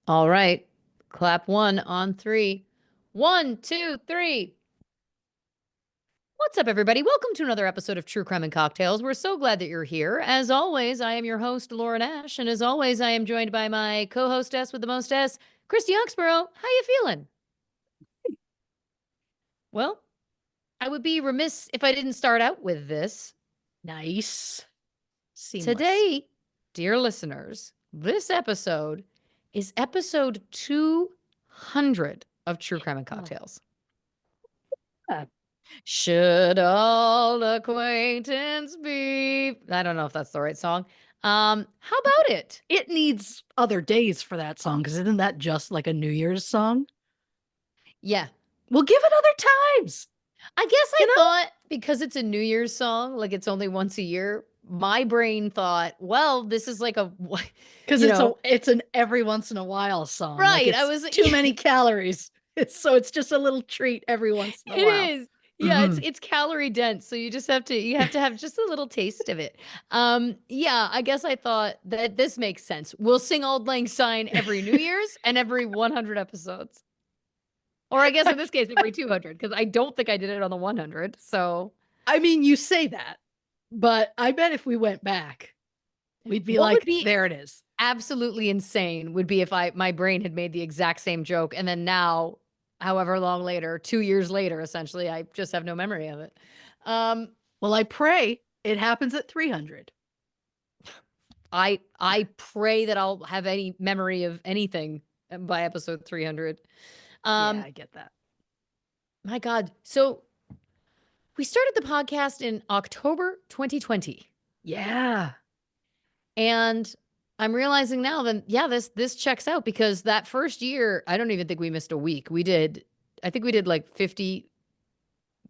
All right. Clap one on three. One, two, three. What's up, everybody? Welcome to another episode of True Crime and Cocktails. We're so glad that you're here. As always, I am your host, Laura Nash, and as always, I am joined by my co-hostess with the most S, Christy Oxborrow. How you feeling? Well, I would be remiss if I didn't start out with this. Nice. Seamless. Today, dear listeners, this episode is episode 200 of True Crime and Oh, Cocktails. yeah. Should all acquaintance be? I don't know if that's the right song. How about it? It needs other days for that song because isn't that just like a New Year's song? Yeah. We'll give it other times. I guess I You know? thought because it's a New Year's song, like it's only once a year, my brain thought, well, this is like a, Because you know, it's an every once in a while song. Like right. I it's was, too many calories. It's just a little treat every once in a it while. is. Yeah, Hmm it's calorie dense, so you have to have just a little taste of it. Yeah, I guess I thought that this makes sense. We'll sing Auld Lang Syne every New Year's and every 100 episodes. Or I guess in this case every 200 because I don't think I did it on the 100. So, I mean, you say that, but I bet if we went back, we'd be what would like, be there it is. absolutely insane would be if my brain had made the exact same joke and then now however long later, 2 years later essentially, I just have no memory of it. Um Well, I pray it happens at 300. I pray that I'll have any memory of anything by episode 300. Yeah, Um, I get that. my God. So we started the podcast in October 2020. Yeah. And I'm realizing now that yeah, this checks out because that first year, I don't even think we missed a week. I think we did like 50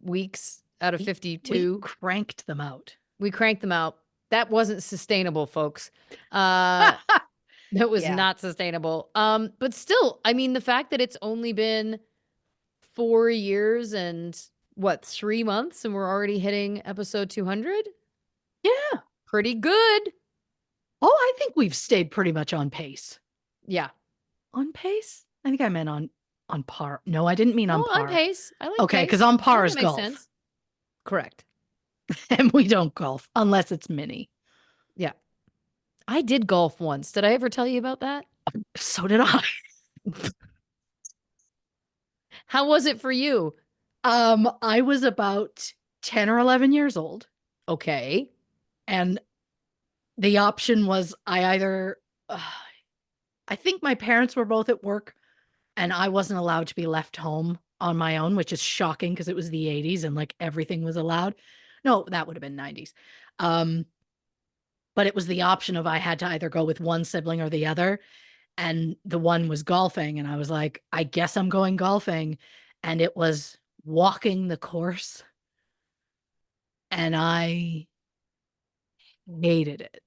weeks out of We 52. cranked them out. We cranked them out. That wasn't sustainable, folks. Uh That was Yeah. not sustainable. But still, I mean, the fact that it's only been 4 years and what, 3 months and we're already hitting episode 200? Yeah. Pretty good. Oh, I think we've stayed pretty much on pace. Yeah. On pace? I think I meant on par. No, I didn't mean No, on on par. pace. I like Okay, because pace. on I par think is it makes golf. sense. Correct. And we don't golf unless it's mini. Yeah. I did golf once. Did I ever tell you about that? So did I. How was it for you? I was about 10 or 11 years old, Okay. and the option was I think my parents were both at work and I wasn't allowed to be left home on my own, which is shocking because it was the 80s and like everything was allowed. No, that would have been 90s. Um, but it was the option of I had to either go with one sibling or the other. And the one was golfing. And I was like, I guess I'm going golfing. And it was walking the course. And I hated it.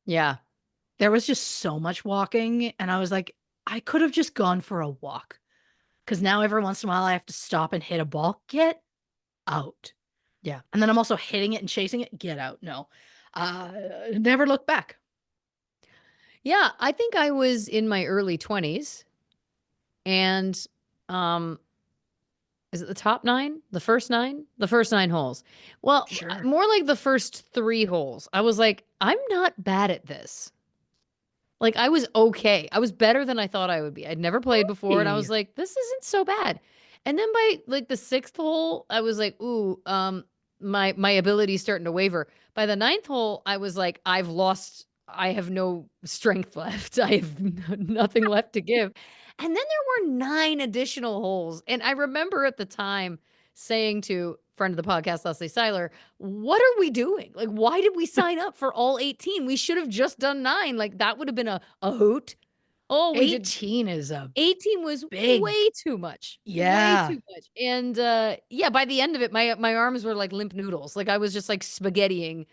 Yeah. There was just so much walking. And I was like, I could have just gone for a walk. Because now every once in a while I have to stop and hit a ball. Get out. Yeah. And then I'm also hitting it and chasing it. Get out. No. Never look back. Yeah, I think I was in my early 20s and um is it the top 9? The first 9? The first 9 holes. Well, Sure. more like the first 3 holes. I was like, I'm not bad at this. Like I was okay. I was better than I thought I would be. I'd never played before and I Hey. was like, this isn't so bad. And then by like the 6th hole, I was like, ooh, my ability's starting to waver. By the 9th hole, I was like, I have no strength left. I have nothing left to give. And then there were 9 additional holes. And I remember at the time saying to friend of the podcast, Leslie Seiler, what are we doing? Like, why did we sign up for all 18? We should have just done 9. Like, that would have been a hoot. Oh, we did 18 is a 18 was big. way too much. Way Yeah. too much. And yeah, by the end of it, my arms were like limp noodles. Like I was just like spaghettiing,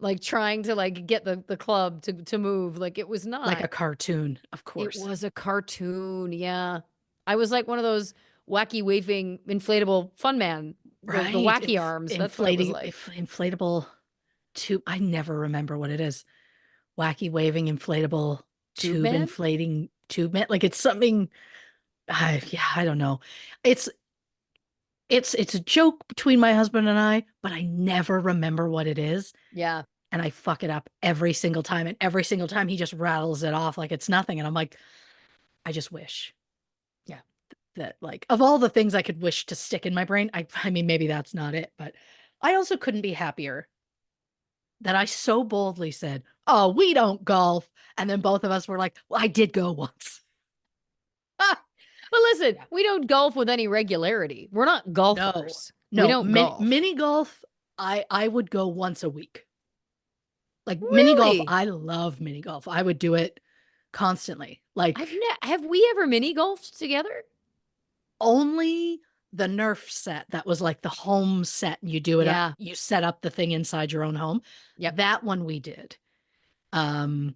like trying to like get the club to move. Like it was Like not. a cartoon, of It course. was a cartoon. Yeah. I was like one of those wacky waving inflatable fun man, the Right. wacky arms. That's what it was Inflating, like. inflatable tube. I never remember what it is. Wacky waving inflatable Tube tube man? inflating like it's something. Yeah, I don't know. It's it's a joke between my husband and I, but I never remember what it is, Yeah. and I fuck it up every single time. And every single time he just rattles it off like it's nothing, and I'm like, I just wish Yeah. that like of all the things I could wish to stick in my brain, I mean maybe that's not it, but I also couldn't be happier that I so boldly said, "Oh, we don't golf," and then both of us were like, "Well, I did go once." But listen, Yeah. we don't golf with any regularity. We're not No, golfers. We no, don't golf. mini golf. I would go once a week. Like mini golf, Really? I love mini golf. I would do it constantly. Like Have we ever mini golfed together? only the Nerf set that was like the home set. And you do it up, Yeah. you set up the thing inside your own home. Yep. That one we did. Um,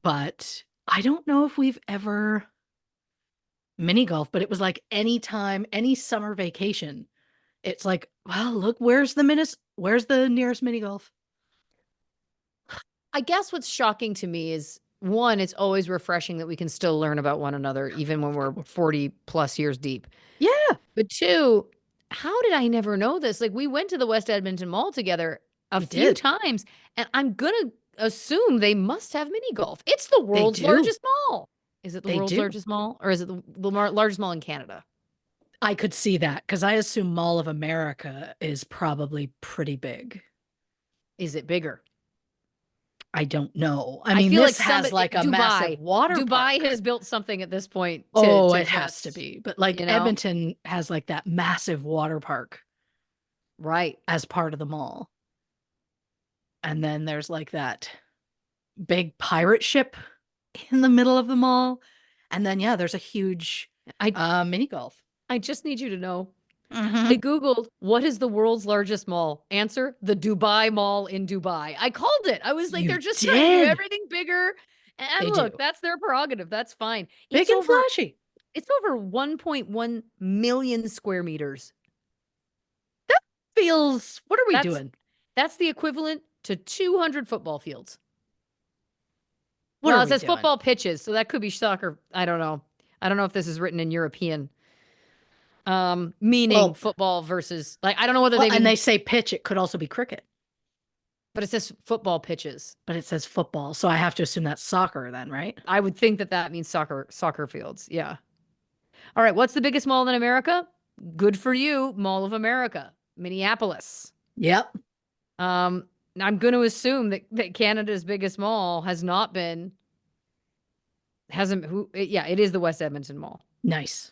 but I don't know if we've ever mini golf, but it was like anytime, any summer vacation. It's like, well, look, where's the nearest mini golf? I guess what's shocking to me is one, it's always refreshing that we can still learn about one another even when we're 40 plus years deep. Yeah, But two, how did I never know this? Like we went to the West Edmonton Mall together a we few did. times, and I'm gonna assume they must have mini golf. It's the They world's do. largest mall. Is it the They world's do. largest mall, or is it the largest mall in Canada? I could see that because I assume Mall of America is probably pretty big. Is it bigger? I don't know. I I mean, feel like this has like a massive water Dubai park. has built something at this point Oh, to it has to just, be. But like you know? Edmonton has like that massive water park Right. as part of the mall. And then there's like that big pirate ship in the middle of the mall. And then yeah, there's a huge I mini golf. I just need you to know. I Hmm. Googled what is the world's largest mall? Answer, the Dubai Mall in Dubai. I called it. I was like, they're You just trying to do did. everything bigger. And They look, do. that's their prerogative. That's fine. Big and flashy. It's over 1.1 million square meters. Feels, what are we That's doing? that's the equivalent to 200 football fields. What Well, are it we says doing? football pitches, so that could be soccer. I don't know. I don't know if this is written in European, meaning Well, football versus like I don't know whether well, they and they mean, say pitch, it could also be cricket, but it says football pitches. but it says football. So I have to assume that's soccer then, right? I would think that that means soccer fields. Yeah. All right. What's the biggest mall in America? Good for you, Mall of America, Minneapolis. Yep. Um, I'm going to assume that Canada's biggest mall has not been hasn't who yeah, it is the West Edmonton Mall. Nice.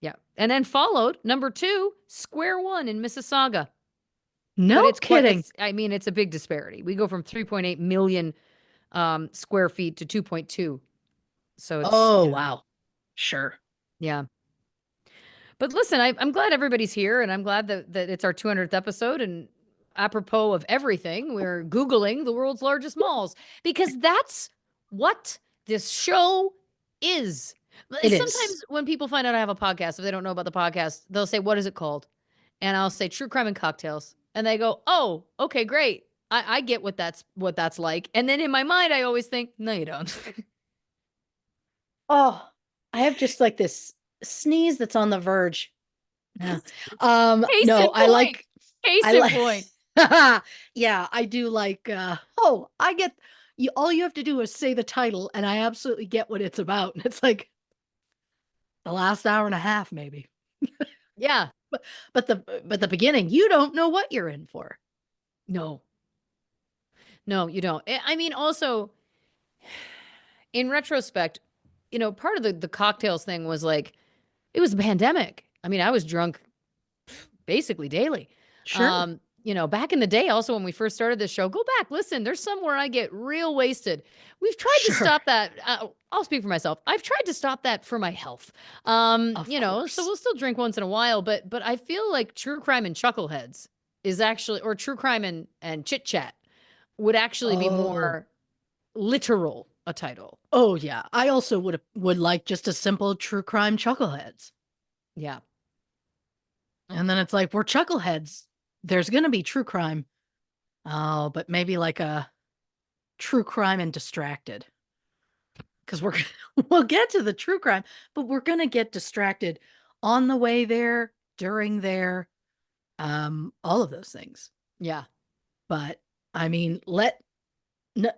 Yeah. And then followed number 2, Square One in Mississauga. But No kidding. it's I mean, it's a big disparity. We go from 3.8 million square feet to 2.2. So it's, Oh, you know, wow. Sure. yeah. But listen, I'm glad everybody's here, and I'm glad that it's our 200th episode. And apropos of everything, we're Googling the world's largest malls because that's what this show is. It is. Sometimes when people find out I have a podcast, if they don't know about the podcast, they'll say, "What is it called?" And I'll say, "True Crime and Cocktails," and they go, "Oh, okay, great. I get what that's like." And then in my mind, I always think, "No, you don't." Oh, I have just like this sneeze that's on the verge. Yeah. Case No, in point. I Case in like point. yeah, I do like oh, I get you all you have to do is say the title and I absolutely get what it's about. And it's like the last hour and a half maybe. Yeah. But the beginning, you don't know what you're in for. No. No, you don't. I mean, also, in retrospect, part of the cocktails thing was like, it was the pandemic. I mean, I was drunk basically daily. Sure. Back in the day, also when we first started this show, go back, listen, there's somewhere I get real wasted. We've tried to Sure. stop that. I'll speak for myself. I've tried to stop that for my health. Of So course. we'll still drink once in a while, but I feel like true crime and chuckleheads is actually, or true crime and chit chat would actually be Oh. more literal a title. Oh yeah. I also would like just a simple true crime chuckleheads. Yeah. And then it's like we're chuckleheads. There's gonna be true crime. Oh, but maybe like a true crime and distracted. because we'll get to the true crime, but we're gonna get distracted on the way there, during there, all of those things. Yeah. But I mean,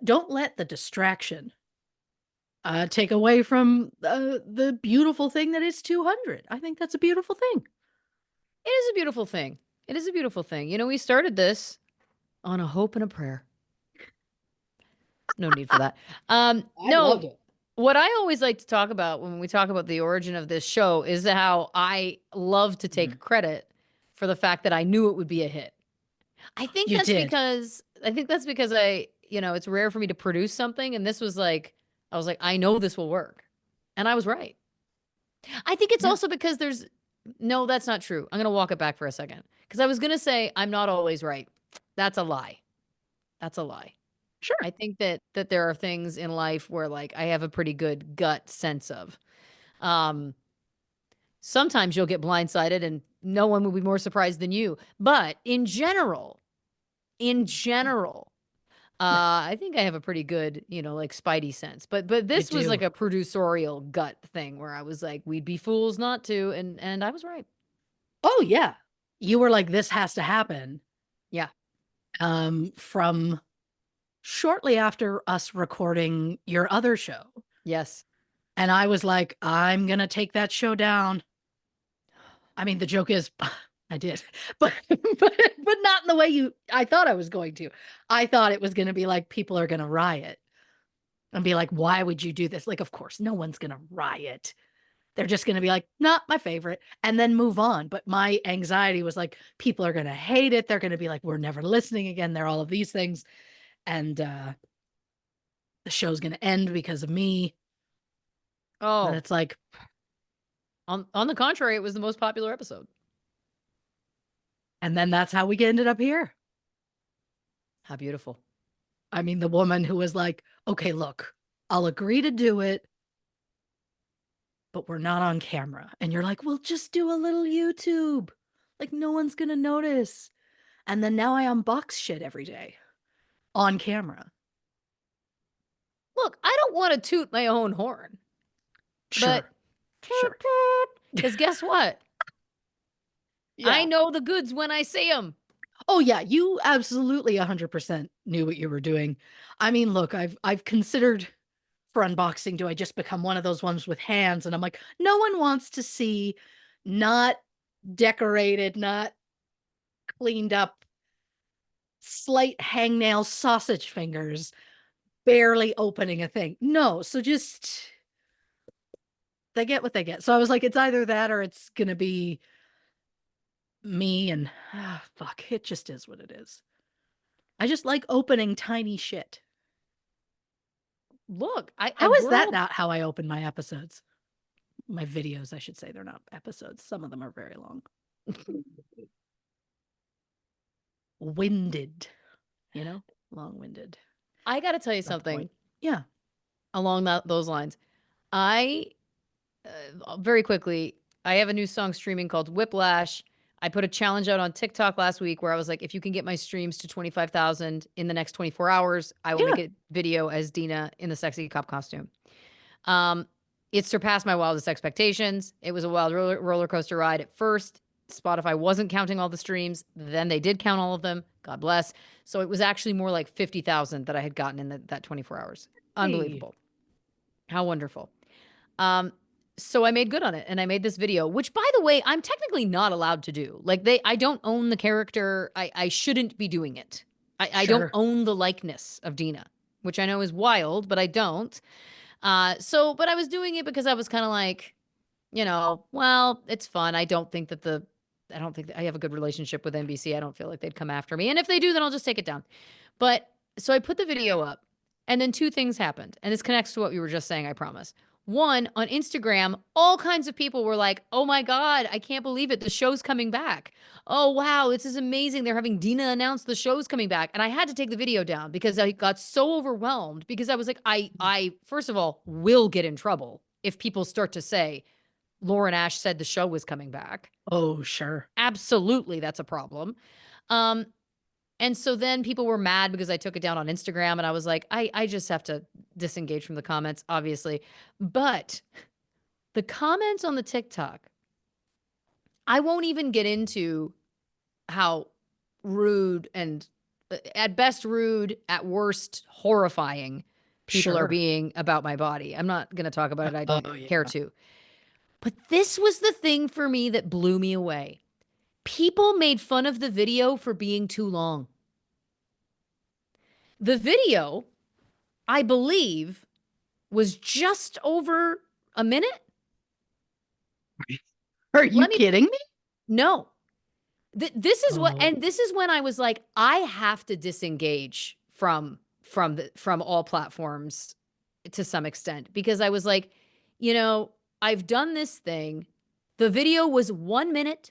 don't let the distraction take away from the beautiful thing that is 200. I think that's a beautiful thing. It is a beautiful thing. It is a beautiful thing. You know, we started this on a hope and a prayer. No need for that. I loved No, it. what I always like to talk about when we talk about the origin of this show is how I love to Mhm. take credit for the fact that I knew it would be a hit. You did. I think that's because it's rare for me to produce something, and this was like I was like, "I know this will work." And I was right. I think it's Yeah, also because there's no, that's not true. I'm gonna walk it back for a second because I was gonna say I'm not always right. That's a lie. That's a lie. sure. I think that there are things in life where, like, I have a pretty good gut sense of. Um, Sometimes you'll get blindsided and no one will be more surprised than you. But in Yeah, general, yeah, I think I have a pretty good, like, spidey sense. But you this was like do. a producerial gut thing where I was like, we'd be fools not to, and I was right. Oh, yeah. You were like, "This has to happen," Yeah. from shortly after us recording your other show, Yes. and I was like, "I'm gonna take that show down." I mean, the joke is I did, but but not in the way I thought I was going to. I thought it was gonna be like, people are gonna riot and be like, "Why would you do this?" Like, of course, no one's gonna riot. They're just gonna be like, "Not my favorite," and then move on, but my anxiety was like, people are gonna hate it, they're gonna be like, "We're never listening again," they're all of these things, and, the show's gonna end because of me, and Oh, it's like on the contrary, it was the most popular episode. and then that's how we ended up here. How beautiful. I mean, the woman who was like, "Okay, look, I'll agree to do it, but we're not on camera." And you're like, "Well, just do a little YouTube. Like, no one's gonna notice." And then now I unbox shit every day on camera. Look, I don't want to toot my own horn, but Sure. Sure. because guess what? I Yeah. know the goods when I see them. Oh, yeah, you absolutely 100% knew what you were doing. I mean, look, I've considered for unboxing, do I just become one of those ones with hands? And I'm like, no one wants to see not decorated, not cleaned up, slight hangnail sausage fingers, barely opening a thing. No, so just they get what they get. So I was like, it's either that or it's gonna be me and fuck, it just is what it is. I just like opening tiny shit. Look, How is we're that all not how I open my episodes? My videos, I should say. They're not episodes. Some of them are very long. Winded, long-winded. I got to tell you Not the point. something Yeah. along those lines. I very quickly, I have a new song streaming called Whiplash. I put a challenge out on TikTok last week where I was like, if you can get my streams to 25,000 in the next 24 hours, I will make Yeah. a video as Dina in the sexy cop costume. Um, it surpassed my wildest expectations. It was a wild roller coaster ride at first. Spotify wasn't counting all the streams. Then they did count all of them. God bless. So it was actually more like 50,000 that I had gotten in that 24 hours. Hey. Unbelievable. How wonderful. Um, so I made good on it and I made this video, which by the way, I'm technically not allowed to do. Like I don't own the character. I shouldn't be doing it. I don't Sure. own the likeness of Dina, which I know is wild, but I don't. But I was doing it because I was kind of like, well, it's fun. I don't think that I have a good relationship with NBC. I don't feel like they'd come after me. And if they do, then I'll just take it down. But so I put the video up, and then two things happened. And this connects to what we were just saying, I promise. One, on Instagram, all kinds of people were like, oh my God, I can't believe it. The show's coming back. Oh, wow, this is amazing. They're having Dina announce the show's coming back. And I had to take the video down because I got so overwhelmed because I was like, I first of all will get in trouble if people start to say, Lauren Ash said the show was coming back. Oh, sure. Absolutely, that's a problem. Um, And so then people were mad because I took it down on Instagram, and I was like, I just have to disengage from the comments, obviously. But the comments on the TikTok, I won't even get into how rude and at best rude, at worst horrifying people are Sure. being about my body. I'm not going to talk about it. I don't Oh, care yeah. to. But this was the thing for me that blew me away. People made fun of the video for being too long. The video, I believe, was just over a minute. Are you Let me kidding me? no. This is what, Oh. and this is when I was like, I have to disengage from all platforms to some extent, because I was like, you know, I've done this thing. The video was 1 minute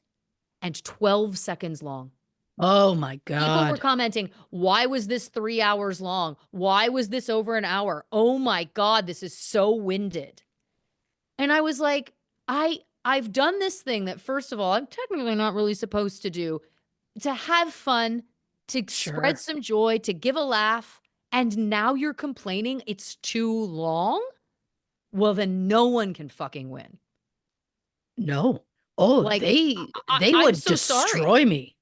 and 12 seconds long. Oh my People were God. commenting, why was this 3 hours long? Why was this over an hour? Oh my God, this is so winded. And I was like, I've done this thing that, first of all, I'm technically not really supposed to do, to have fun, to spread Sure. some joy, to give a laugh, and now you're complaining it's too long? Well, then no one can fucking win. No. Oh, Like, they I'm would so sorry. destroy me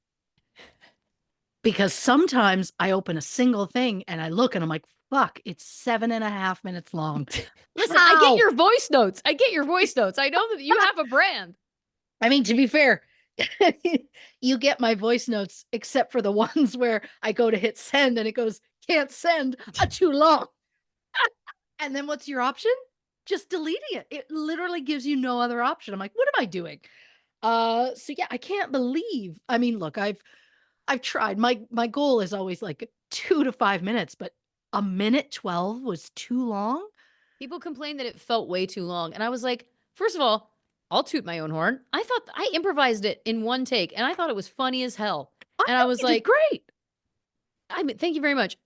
because sometimes I open a single thing and I look and I'm like, fuck, it's 7.5 minutes long. Listen, I get How? your voice notes. I get your voice notes. I know that you have a brand. I mean, to be fair, you get my voice notes except for the ones where I go to hit send and it goes, can't send, too long. And then what's your option? Just deleting it. It literally gives you no other option. I'm like, what am I doing? So yeah, I can't believe. I mean, look, I've tried. My goal is always like 2 to 5 minutes, but a minute 12 was too long. People complain that it felt way too long. And I was like, first of all, I'll toot my own horn. I thought I improvised it in one take, and I thought it was funny as hell. I And I think was you did like, great. I mean, thank you very much.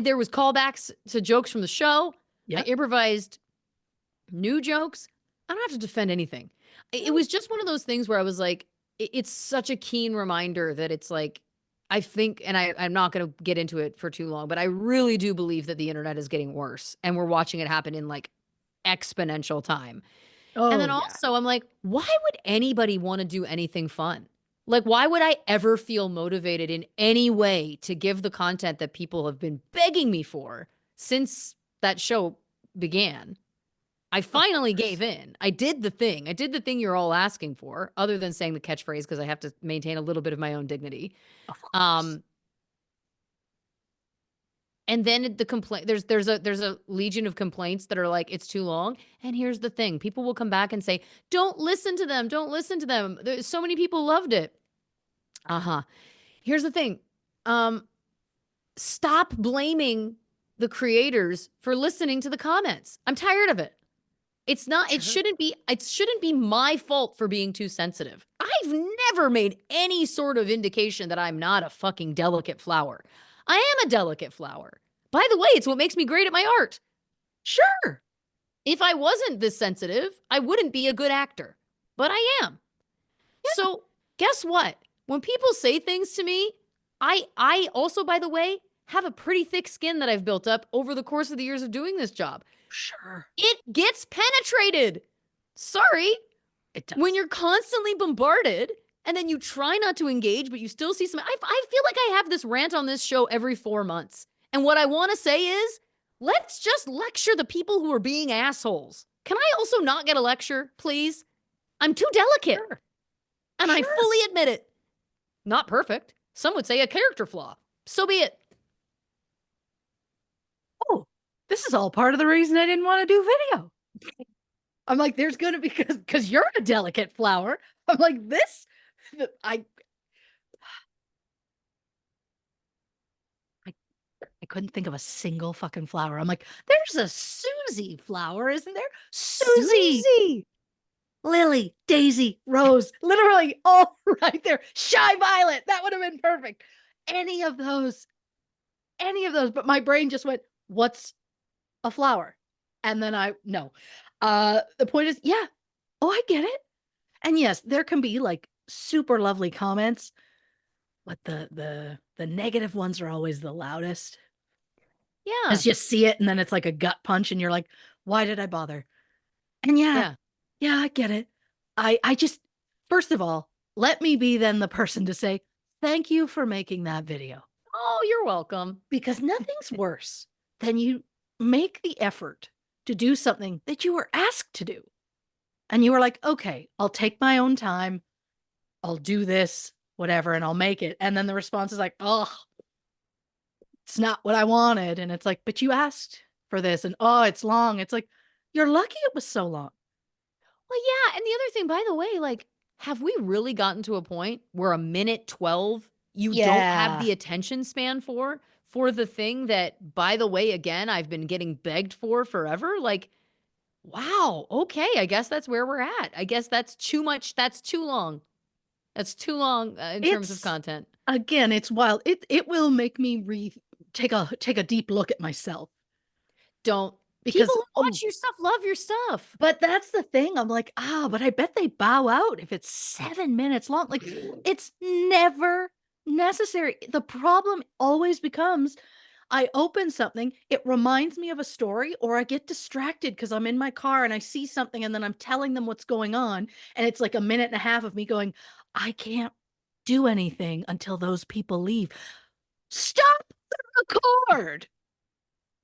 There was callbacks to jokes from the show. I Yep. improvised new jokes. I don't have to defend anything. It No. was just one of those things where I was like, it's such a keen reminder that it's like, I think, and I'm not going to get into it for too long, but I really do believe that the internet is getting worse, and we're watching it happen in like exponential time. And Oh then yeah. also, I'm like, why would anybody want to do anything fun? Like, why would I ever feel motivated in any way to give the content that people have been begging me for since that show began? I Of finally course. gave in. I did the thing. I did the thing you're all asking for, other than saying the catchphrase because I have to maintain a little bit of my own dignity. Of course. Um, and then the complaint, there's a legion of complaints that are like, it's too long. And here's the thing: people will come back and say, "Don't listen to them. Don't listen to them. There's so many people loved it." Uh huh. Here's the thing: um, stop blaming the creators for listening to the comments. I'm tired of it. It's not, Sure. it shouldn't be my fault for being too sensitive. I've never made any sort of indication that I'm not a fucking delicate flower. I am a delicate flower. By the way, it's what makes me great at my art. Sure. If I wasn't this sensitive, I wouldn't be a good actor. But I am. So, guess what? When people say things to me, I also, by the way, have a pretty thick skin that I've built up over the course of the years of doing this job. Sure. It gets penetrated. Sorry. It When does. you're constantly bombarded and then you try not to engage, but you still see some. I feel like I have this rant on this show every 4 months. And what I want to say is, let's just lecture the people who are being assholes. Can I also not get a lecture, please? I'm too delicate. Sure. And I Sure. fully admit it. Not perfect. Some would say a character flaw. So be it. Oh, this is all part of the reason I didn't want to do video. I'm like, there's gonna be because you're a delicate flower. I'm like, this I I I couldn't think of a single fucking flower. I'm like, there's a Susie flower, isn't there? Susie, Susie. Lily, Daisy, Rose, literally all right there. Shy Violet, that would have been perfect. Any of those, any of those. But my brain just went, what's a flower? And then I no. The point is, yeah. Oh, I get it. And yes, there can be like super lovely comments. but the negative ones are always the loudest. Yeah. As you see it, and then it's like a gut punch, and you're like, why did I bother? And yeah, Yeah. yeah, I get it. I just, first of all, let me be then the person to say, thank you for making that video. Oh, you're welcome. Because nothing's worse than you make the effort to do something that you were asked to do. And you were like, okay, I'll take my own time. I'll do this, whatever, and I'll make it. And then the response is like, oh, it's not what I wanted. And it's like, but you asked for this. And oh, it's long. It's like, you're lucky it was so long. Well, yeah, and the other thing, by the way, like, have we really gotten to a point where a minute 12 you don't have Yeah. the attention span for the thing that, by the way, again, I've been getting begged for forever? Like, wow, okay, I guess that's where we're at. I guess that's too much, that's too long. That's too long, in terms of It's content. again, it's wild. It will make me take a deep look at myself Don't people because who oh, watch your stuff love your stuff. but that's the thing. I'm like, but I bet they bow out if it's 7 minutes long. Like, it's never necessary. The problem always becomes I open something, it reminds me of a story, or I get distracted because I'm in my car and I see something and then I'm telling them what's going on. And it's like a minute and a half of me going, I can't do anything until those people leave. Stop the record.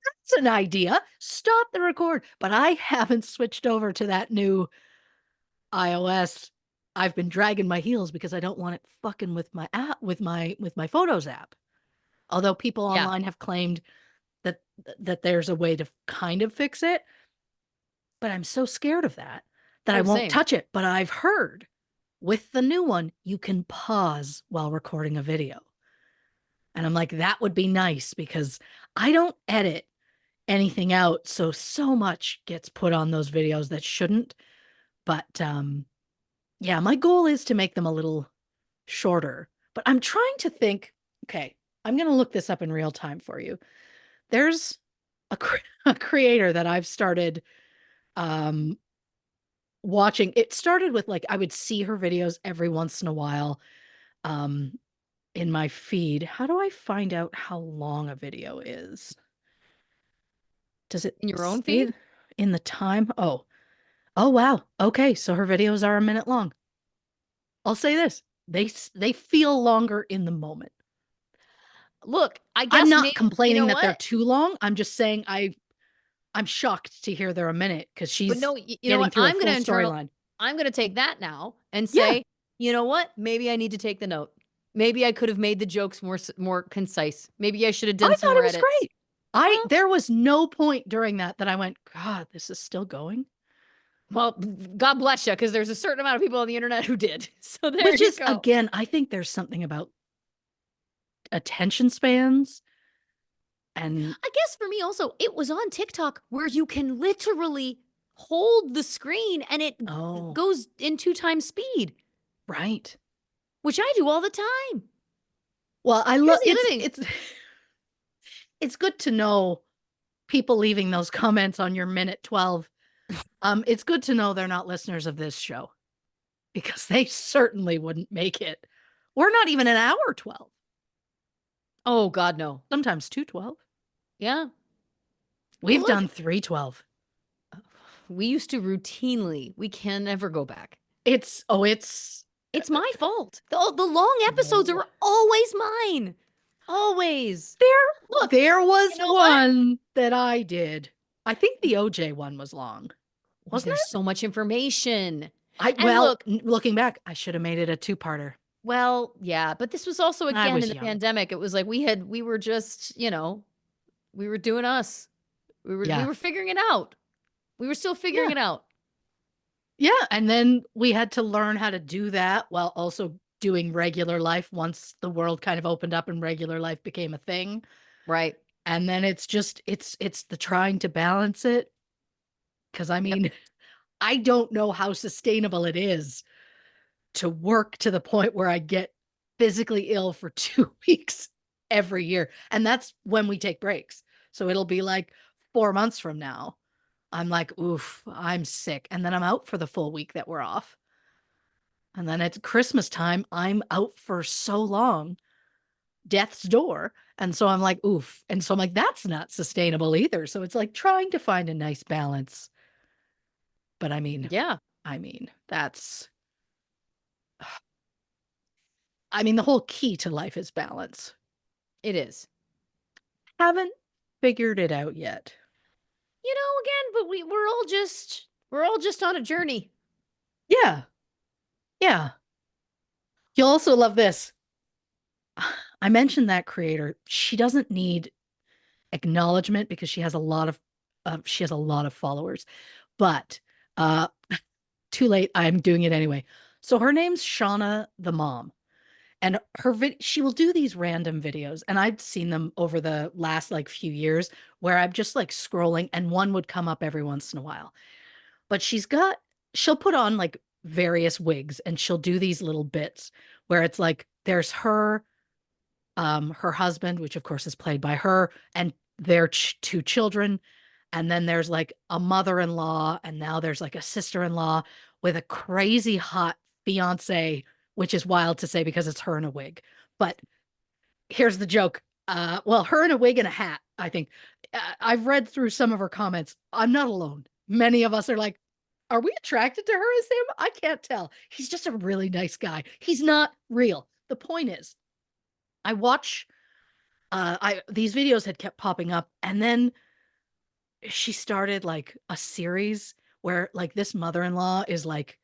That's an idea. Stop the record. But I haven't switched over to that new iOS. I've been dragging my heels because I don't want it fucking with my app, with my Photos app. Although people Yeah. online have claimed that there's a way to kind of fix it, but I'm so scared of that that I Oh, won't same. touch it. But I've heard with the new one, you can pause while recording a video. And I'm like, that would be nice because I don't edit anything out. So much gets put on those videos that shouldn't. But yeah, my goal is to make them a little shorter. But I'm trying to think, okay, I'm going to look this up in real time for you. There's a creator that I've started um watching. It started with like I would see her videos every once in a while um in my feed. How do I find out how long a video is? Does it In your own say feed? in the time? Oh, oh wow. Okay, so her videos are a minute long. I'll say this. They feel longer in the moment. Look, I I'm guess not maybe you complaining know that they're what? too long. I'm just saying I'm shocked to hear they're a minute because But she's no, you know getting what? through a full storyline. I'm gonna take that now and Yeah. say, "You know what? Maybe I need to take the note. Maybe I could have made the jokes more concise. Maybe I should have I done some thought more it was edits." great. I Well there was no point during that I went, God, this is still going. well, God bless you, because there's a certain amount of people on the internet who did. So there Which you is go. again, I think there's something about attention spans and I guess for me also, it was on TikTok where you can literally hold the screen and it oh, goes in 2 times speed, right. which I do all the time. Well, I Here's love the other thing. it's good to know people leaving those comments on your minute 12. It's good to know they're not listeners of this show because they certainly wouldn't make it. We're not even an hour 12. Oh god, no. Sometimes 2:12. Yeah. We've Look, done 3:12. we used to routinely we can never go back. It's It's my fault. The long episodes no. are always mine. Always. Look, There you was know what? one that I did. I think the OJ one was long, Well, wasn't there's it? so much information. I And well, look, looking back, I should have made it a two-parter. well, yeah, but this was also I again in was the young. pandemic. It was like we were just, we were doing us. We Yeah. were figuring it out. We were still figuring Yeah. it out. Yeah, and then we had to learn how to do that while also doing regular life once the world kind of opened up and regular life became a thing. Right. And then it's just it's the trying to balance it. Because I Yep. mean, I don't know how sustainable it is to work to the point where I get physically ill for 2 weeks every year, and that's when we take breaks. So it'll be like 4 months from now. I'm like, "Oof, I'm sick," and then I'm out for the full week that we're off, and then it's Christmas time, I'm out for so long. death's door. And so I'm like, oof. And so I'm like, that's not sustainable either. So it's like trying to find a nice balance. But Yeah, that's, I mean, the whole key to life is balance. it is. Haven't figured it out yet. Again, but we're all just on a journey. Yeah. Yeah. You'll also love this. I mentioned that creator. She doesn't need acknowledgement because she has a lot of followers. But uh too late, I'm doing it anyway. So her name's Shauna the mom. And she will do these random videos, and I've seen them over the last like few years where I'm just like scrolling and one would come up every once in a while. But she'll put on like various wigs and she'll do these little bits where it's like there's her husband, which of course is played by her, and their two children. And then there's like a mother-in-law, and now there's like a sister-in-law with a crazy hot fiance, which is wild to say because it's her in a wig. But here's the joke. Well, her in a wig and a hat, I think. I've read through some of her comments. I'm not alone. Many of us are like, are we attracted to her as him? I can't tell. He's just a really nice guy. He's not real. The point is, I watch I these videos had kept popping up, and then she started like a series where like this mother-in-law is like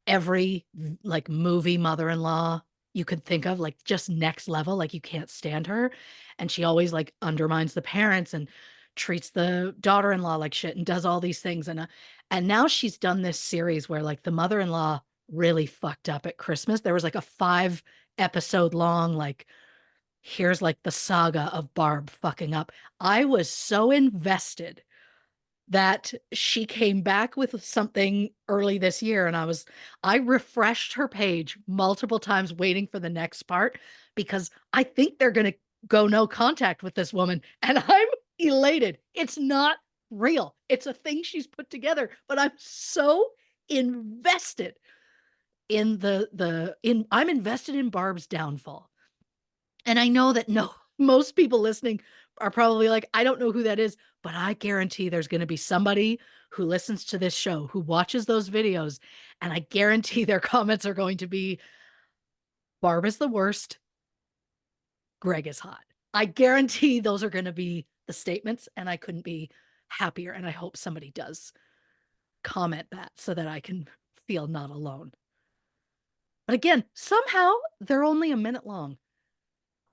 every like movie mother-in-law you could think of, like just next level, like you can't stand her. And she always like undermines the parents and treats the daughter-in-law like shit and does all these things. And now she's done this series where like the mother-in-law really fucked up at Christmas. There was like a 5 episode long like here's like the saga of Barb fucking up. I was so invested that she came back with something early this year, and I refreshed her page multiple times waiting for the next part because I think they're going to go no contact with this woman, and I'm elated. It's not real. It's a thing she's put together, but I'm so invested in I'm invested in Barb's downfall. And I know that no most people listening are probably like, I don't know who that is, but I guarantee there's going to be somebody who listens to this show, who watches those videos, and I guarantee their comments are going to be Barb is the worst, Greg is hot. I guarantee those are going to be the statements, and I couldn't be happier. And I hope somebody does comment that so that I can feel not alone. But again, somehow they're only a minute long.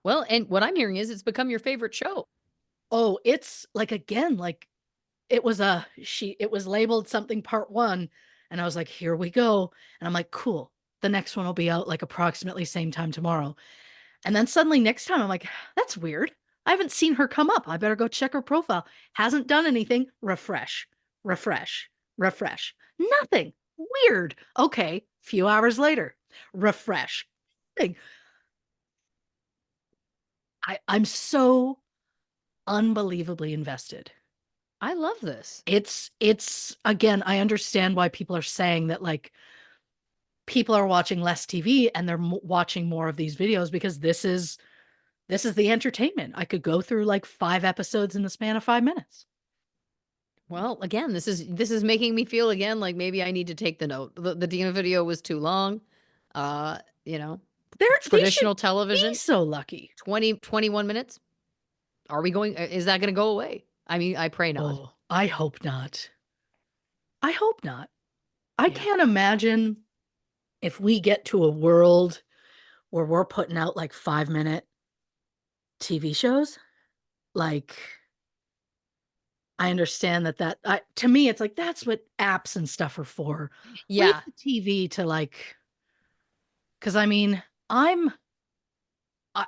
Well, and what I'm hearing is it's become your favorite show. Oh, it's like again, like it was labeled something part one, and I was like, here we go. And I'm like, cool. The next one will be out like approximately same time tomorrow. And then suddenly next time I'm like, that's weird. I haven't seen her come up. I better go check her profile. Hasn't done anything. Refresh, refresh, refresh. Nothing. Weird. Okay. Few hours later. Refresh. I'm so unbelievably invested. I love this. It's again, I understand why people are saying that like people are watching less TV and they're watching more of these videos because this is the entertainment. I could go through like 5 episodes in the span of 5 minutes. Well, again, this is making me feel again like maybe I need to take the note. The Dina video was too long. Uh, you know, They should traditional be television, so lucky. 21 minutes. Are we going is that going to go away? I mean, I pray not. Oh, I hope not. I hope not. I Yeah. can't imagine if we get to a world where we're putting out like 5 minute TV shows. Like I understand to me, it's like that's what apps and stuff are for. Leave Yeah. the TV to like, because I mean, I'm, I,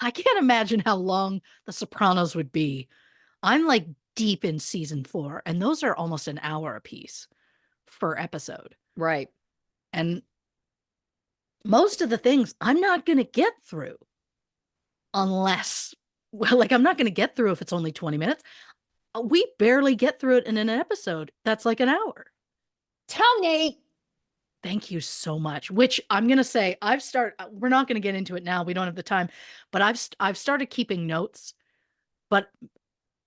I can't imagine how long The Sopranos would be. I'm like deep in season 4, and those are almost an hour a piece per episode. Right. And most of the things I'm not going to get through unless, well, like I'm not going to get through if it's only 20 minutes. We barely get through it in an episode that's like an hour. Tony. Thank you so much. Which I'm gonna say, we're not gonna get into it now, we don't have the time, but I've started keeping notes, but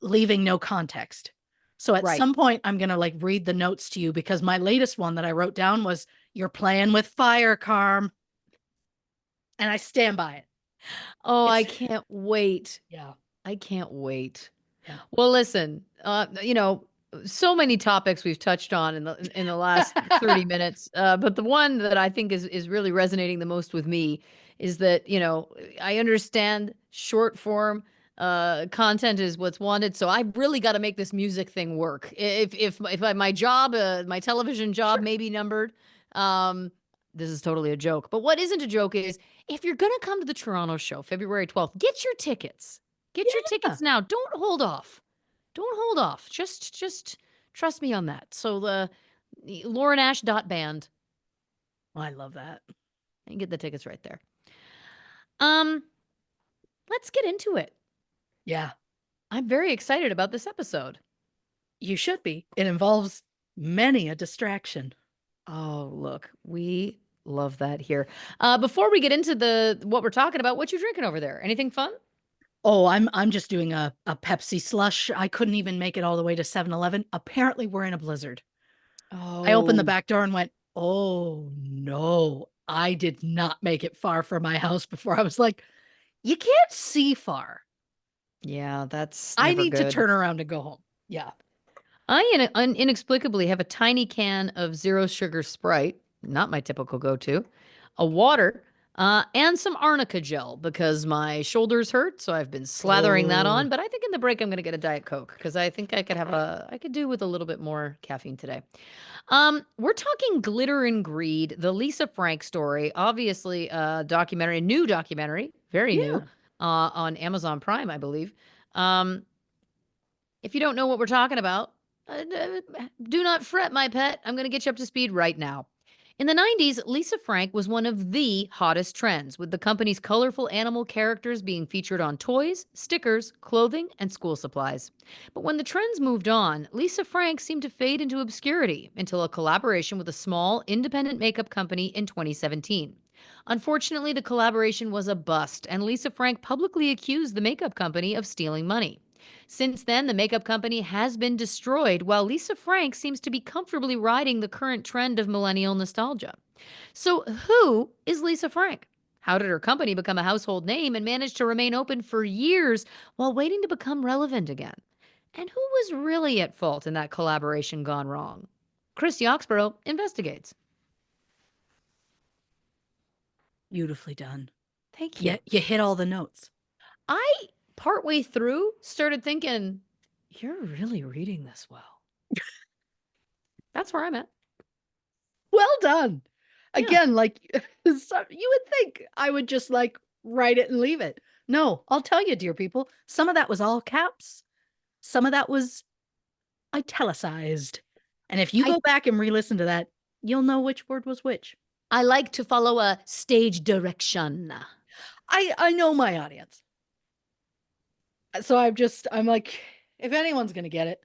leaving no context. So at Right. some point, I'm gonna, like, read the notes to you because my latest one that I wrote down was, "You're playing with fire, Carm," and I stand by it. Oh, I It's can't wait. yeah, I can't wait. yeah. Well, listen, so many topics we've touched on in the last 30 minutes, but the one that I think is really resonating the most with me is that, I understand short form content is what's wanted, so I really got to make this music thing work. My job, my television job Sure. may be numbered, um, this is totally a joke. But what isn't a joke is if you're going to come to the Toronto show, February 12th, get your tickets. Get your Yeah. tickets now. Don't hold off. Don't hold off. Just trust me on that. So the laurenash.band, I love that. and get the tickets right there. Um, let's get into it. Yeah, I'm very excited about this episode. you should be. It involves many a distraction. Oh, look, we love that here. Before we get into the what we're talking about, what you drinking over there? Anything fun? Oh, I'm just doing a Pepsi slush. I couldn't even make it all the way to 7-Eleven. Apparently, we're in a blizzard. I opened the Oh, back door and went, "Oh, no. I did not make it far from my house before." I was like, "You can't see far. yeah, that's I never need to good. turn around and go home." Yeah. Inexplicably have a tiny can of zero sugar Sprite, not my typical go to, a water, and some arnica gel because my shoulders hurt. So I've been slathering that Oh, on. But I think in the break, I'm going to get a Diet Coke because I think I could do with a little bit more caffeine today. We're talking Glitter and Greed, the Lisa Frank story, obviously a documentary, a new documentary, very new, yeah. on Amazon Prime, I believe. Um, if you don't know what we're talking about, do not fret, my pet. I'm going to get you up to speed right now. In the 90s, Lisa Frank was one of the hottest trends, with the company's colorful animal characters being featured on toys, stickers, clothing, and school supplies. But when the trends moved on, Lisa Frank seemed to fade into obscurity until a collaboration with a small, independent makeup company in 2017. Unfortunately, the collaboration was a bust, and Lisa Frank publicly accused the makeup company of stealing money. Since then, the makeup company has been destroyed, while Lisa Frank seems to be comfortably riding the current trend of millennial nostalgia. So, who is Lisa Frank? How did her company become a household name and manage to remain open for years while waiting to become relevant again? And who was really at fault in that collaboration gone wrong? Christy Oxborrow investigates. Beautifully done. Thank Yeah, you. you hit all the notes. I, partway through, started thinking, you're really reading this well. That's where I'm at. Well done. Yeah. Again, like, you would think I would just, like, write it and leave it. No, I'll tell you, dear people, some of that was all caps. Some of that was italicized. And if you I go back and re-listen to that, you'll know which word was which. I like to follow a stage direction. I know my audience. So I'm like, if anyone's gonna get it,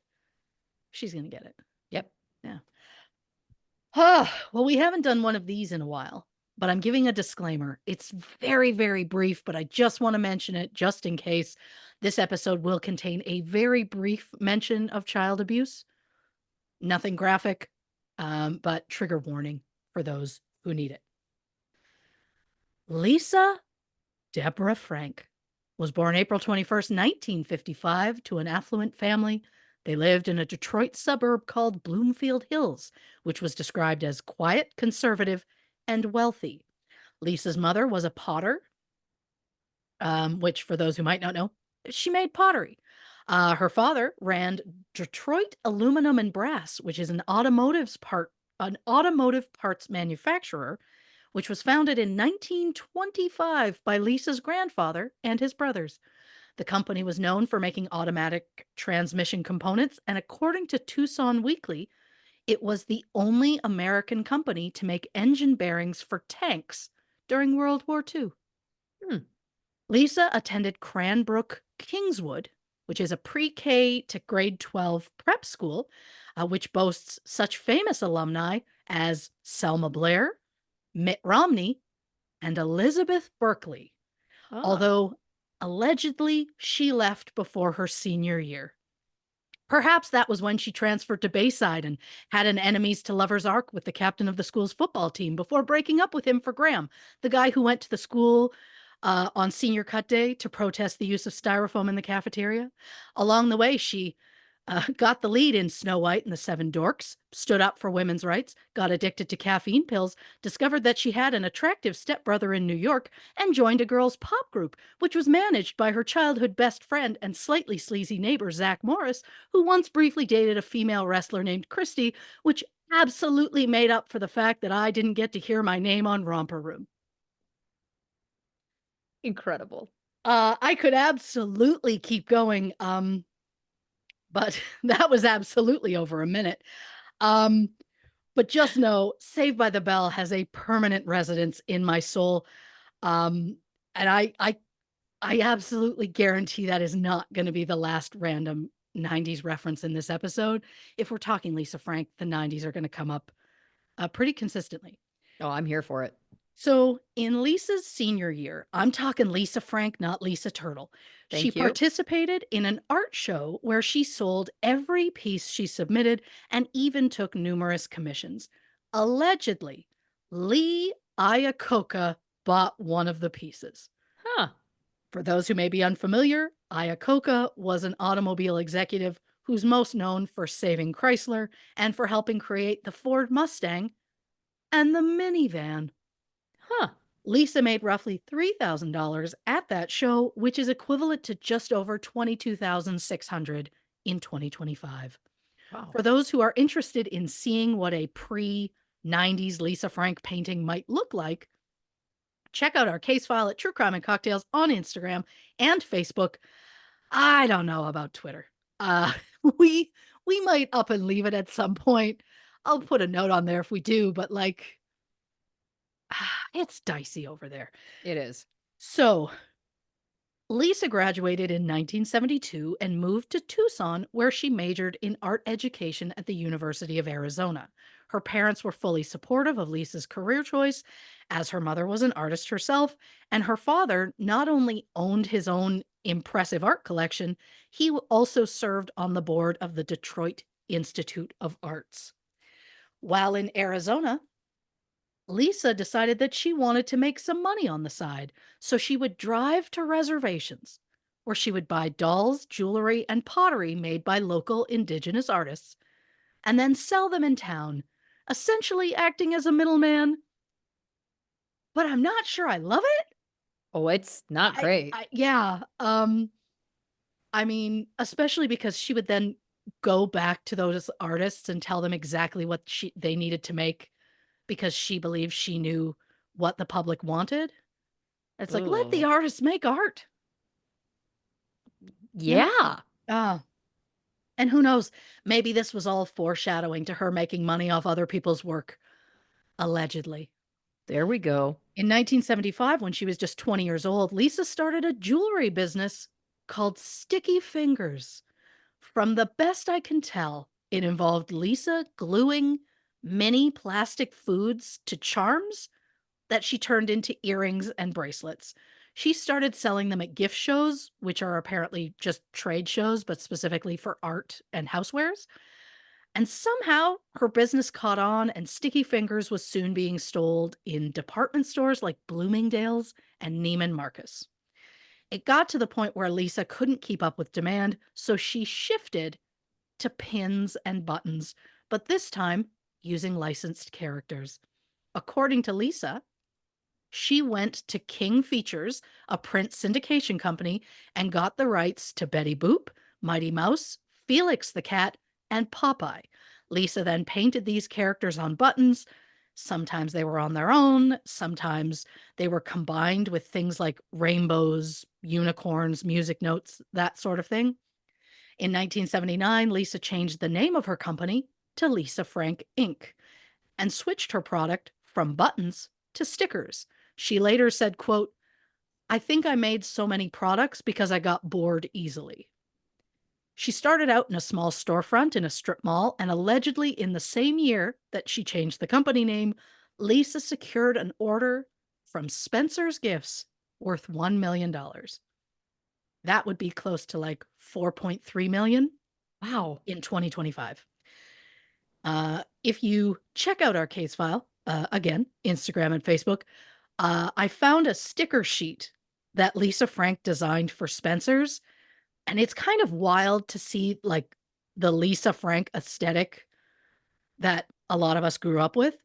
she's gonna get it. Yep. Yeah. Well, we haven't done one of these in a while, but I'm giving a disclaimer. It's very, very brief, but I just want to mention it just in case. This episode will contain a very brief mention of child abuse. Nothing graphic, but trigger warning for those who need it. Lisa Deborah Frank was born April 21st, 1955, to an affluent family. They lived in a Detroit suburb called Bloomfield Hills, which was described as quiet, conservative, and wealthy. Lisa's mother was a potter, which, for those who might not know, she made pottery. Her father ran Detroit Aluminum and Brass, which is an automotive parts manufacturer, which was founded in 1925 by Lisa's grandfather and his brothers. The company was known for making automatic transmission components, and according to Tucson Weekly, it was the only American company to make engine bearings for tanks during World War II. Hmm. Lisa attended Cranbrook Kingswood, which is a pre K to grade 12 prep school, which boasts such famous alumni as Selma Blair, Mitt Romney, and Elizabeth Berkley, Ah, although allegedly she left before her senior year. Perhaps that was when she transferred to Bayside and had an enemies to lovers arc with the captain of the school's football team before breaking up with him for Graham, the guy who went to the school on senior cut day to protest the use of styrofoam in the cafeteria. Along the way, she got the lead in Snow White and the Seven Dorks, stood up for women's rights, got addicted to caffeine pills, discovered that she had an attractive stepbrother in New York, and joined a girls' pop group, which was managed by her childhood best friend and slightly sleazy neighbor, Zach Morris, who once briefly dated a female wrestler named Christy, which absolutely made up for the fact that I didn't get to hear my name on Romper Room. incredible. I could absolutely keep going, but that was absolutely over a minute. Um, but just know Saved by the Bell has a permanent residence in my soul. Um, and I absolutely guarantee that is not going to be the last random 90s reference in this episode. If we're talking Lisa Frank, the 90s are going to come up pretty consistently. Oh, I'm here for it. So, in Lisa's senior year, I'm talking Lisa Frank, not Lisa Turtle. She Thank you. participated in an art show where she sold every piece she submitted and even took numerous commissions. Allegedly, Lee Iacocca bought one of the pieces. Huh. For those who may be unfamiliar, Iacocca was an automobile executive who's most known for saving Chrysler and for helping create the Ford Mustang and the minivan. Huh. Lisa made roughly $3,000 at that show, which is equivalent to just over 22,600 in 2025. Wow. For those who are interested in seeing what a pre-90s Lisa Frank painting might look like, check out our case file at True Crime and Cocktails on Instagram and Facebook. I don't know about Twitter. Uh we we might up and leave it at some point. I'll put a note on there if we do, but like it's dicey over there. It is. So, Lisa graduated in 1972 and moved to Tucson, where she majored in art education at the University of Arizona. Her parents were fully supportive of Lisa's career choice, as her mother was an artist herself, and her father not only owned his own impressive art collection, he also served on the board of the Detroit Institute of Arts. While in Arizona, Lisa decided that she wanted to make some money on the side, so she would drive to reservations where she would buy dolls, jewelry, and pottery made by local indigenous artists and then sell them in town, essentially acting as a middleman. But I'm not sure I love it. Oh, it's not great. Yeah. I mean, especially because she would then go back to those artists and tell them exactly what they needed to make because she believed she knew what the public wanted. It's like, let the Ooh. artist make art, you know? Yeah. Ah, and who knows, maybe this was all foreshadowing to her making money off other people's work, allegedly. There we go. In 1975, when she was just 20 years old, Lisa started a jewelry business called Sticky Fingers. From the best I can tell, it involved Lisa gluing mini plastic foods to charms that she turned into earrings and bracelets. She started selling them at gift shows, which are apparently just trade shows, but specifically for art and housewares. And somehow her business caught on, and Sticky Fingers was soon being sold in department stores like Bloomingdale's and Neiman Marcus. It got to the point where Lisa couldn't keep up with demand, so she shifted to pins and buttons, but this time using licensed characters. According to Lisa, she went to King Features, a print syndication company, and got the rights to Betty Boop, Mighty Mouse, Felix the Cat, and Popeye. Lisa then painted these characters on buttons. Sometimes they were on their own, sometimes they were combined with things like rainbows, unicorns, music notes, that sort of thing. In 1979, Lisa changed the name of her company to Lisa Frank Inc. and switched her product from buttons to stickers. She later said, quote, "I think I made so many products because I got bored easily." She started out in a small storefront in a strip mall, and allegedly in the same year that she changed the company name, Lisa secured an order from Spencer's Gifts worth $1 million. That would be close to like 4.3 million Wow. in 2025. If you check out our case file, again, Instagram and Facebook, I found a sticker sheet that Lisa Frank designed for Spencer's. And it's kind of wild to see like the Lisa Frank aesthetic that a lot of us grew up with,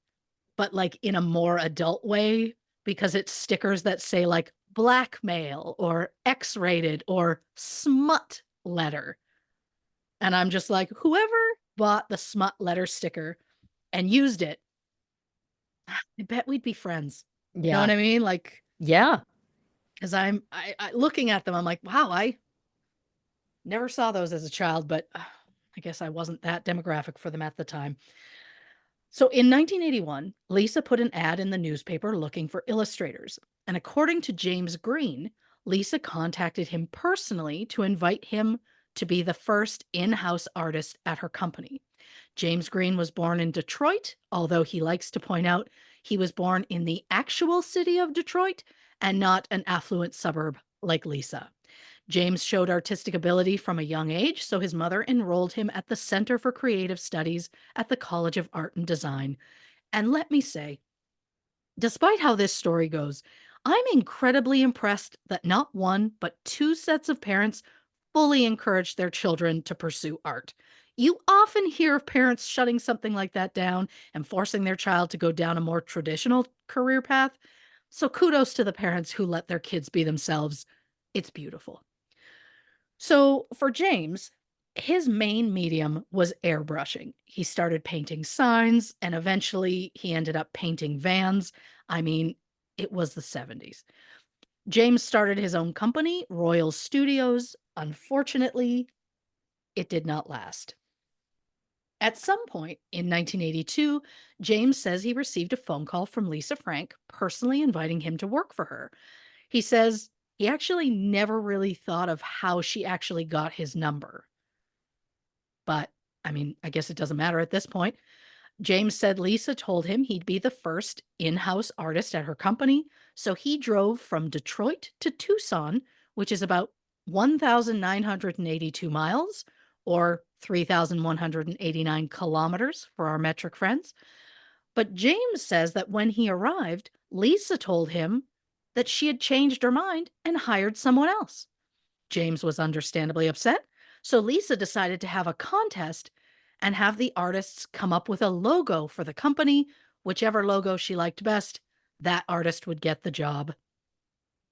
but like in a more adult way because it's stickers that say like blackmail or X rated or smut letter. And I'm just like, whoever bought the smut letter sticker and used it, I bet we'd be friends. You know Yeah. what I mean? Like, Yeah. because I looking at them, I'm like, wow, I never saw those as a child, but I guess I wasn't that demographic for them at the time. So in 1981, Lisa put an ad in the newspaper looking for illustrators. And according to James Green, Lisa contacted him personally to invite him to be the first in house artist at her company. James Green was born in Detroit, although he likes to point out he was born in the actual city of Detroit and not an affluent suburb like Lisa. James showed artistic ability from a young age, so his mother enrolled him at the Center for Creative Studies at the College of Art and Design. And let me say, despite how this story goes, I'm incredibly impressed that not one, but two sets of parents fully encouraged their children to pursue art. You often hear of parents shutting something like that down and forcing their child to go down a more traditional career path. So kudos to the parents who let their kids be themselves. It's beautiful. So for James, his main medium was airbrushing. He started painting signs and eventually he ended up painting vans. I mean, it was the 70s. James started his own company, Royal Studios. Unfortunately, it did not last. At some point in 1982, James says he received a phone call from Lisa Frank personally inviting him to work for her. He says he actually never really thought of how she actually got his number. But I mean, I guess it doesn't matter at this point. James said Lisa told him he'd be the first in house artist at her company. So he drove from Detroit to Tucson, which is about 1,982 miles or 3,189 kilometers for our metric friends. But James says that when he arrived, Lisa told him that she had changed her mind and hired someone else. James was understandably upset, so Lisa decided to have a contest and have the artists come up with a logo for the company. Whichever logo she liked best, that artist would get the job.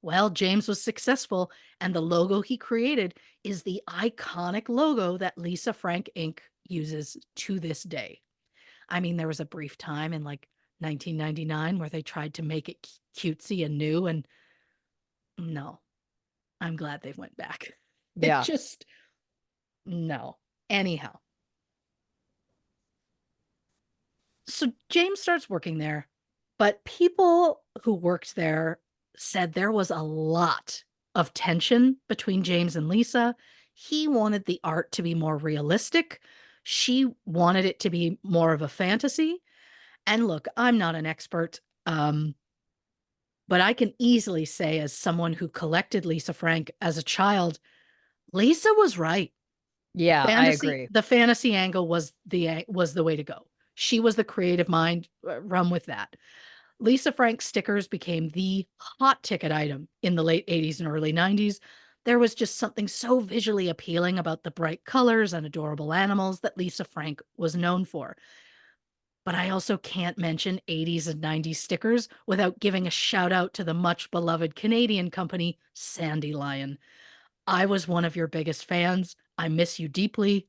Well, James was successful, and the logo he created is the iconic logo that Lisa Frank Inc. uses to this day. I mean, there was a brief time in like 1999 where they tried to make it cutesy and new, and no, I'm glad they went back. It Yeah. just, no. Anyhow, so James starts working there, but people who worked there said there was a lot of tension between James and Lisa. He wanted the art to be more realistic. She wanted it to be more of a fantasy. And look, I'm not an expert, but I can easily say, as someone who collected Lisa Frank as a child, Lisa was right. Yeah, I Fantasy, agree. the fantasy angle was the way to go. She was the creative mind, run with that. Lisa Frank stickers became the hot ticket item in the late 80s and early 90s. There was just something so visually appealing about the bright colors and adorable animals that Lisa Frank was known for. But I also can't mention 80s and 90s stickers without giving a shout out to the much beloved Canadian company, Sandy Lion. I was one of your biggest fans. I miss you deeply.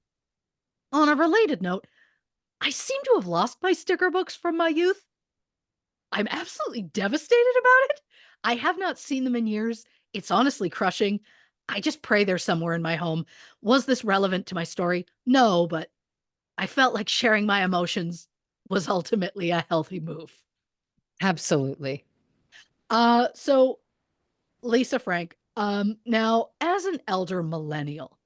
On a related note, I seem to have lost my sticker books from my youth. I'm absolutely devastated about it. I have not seen them in years. It's honestly crushing. I just pray they're somewhere in my home. Was this relevant to my story? No, but I felt like sharing my emotions was ultimately a healthy move. Absolutely. So Lisa Frank, now as an elder millennial,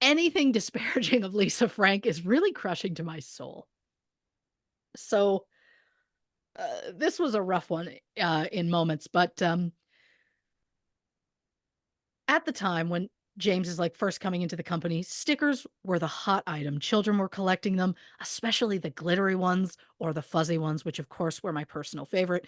anything disparaging of Lisa Frank is really crushing to my soul. So, this was a rough one, in moments, but, at the time when James is, like, first coming into the company, stickers were the hot item. Children were collecting them, especially the glittery ones or the fuzzy ones, which, of course, were my personal favorite.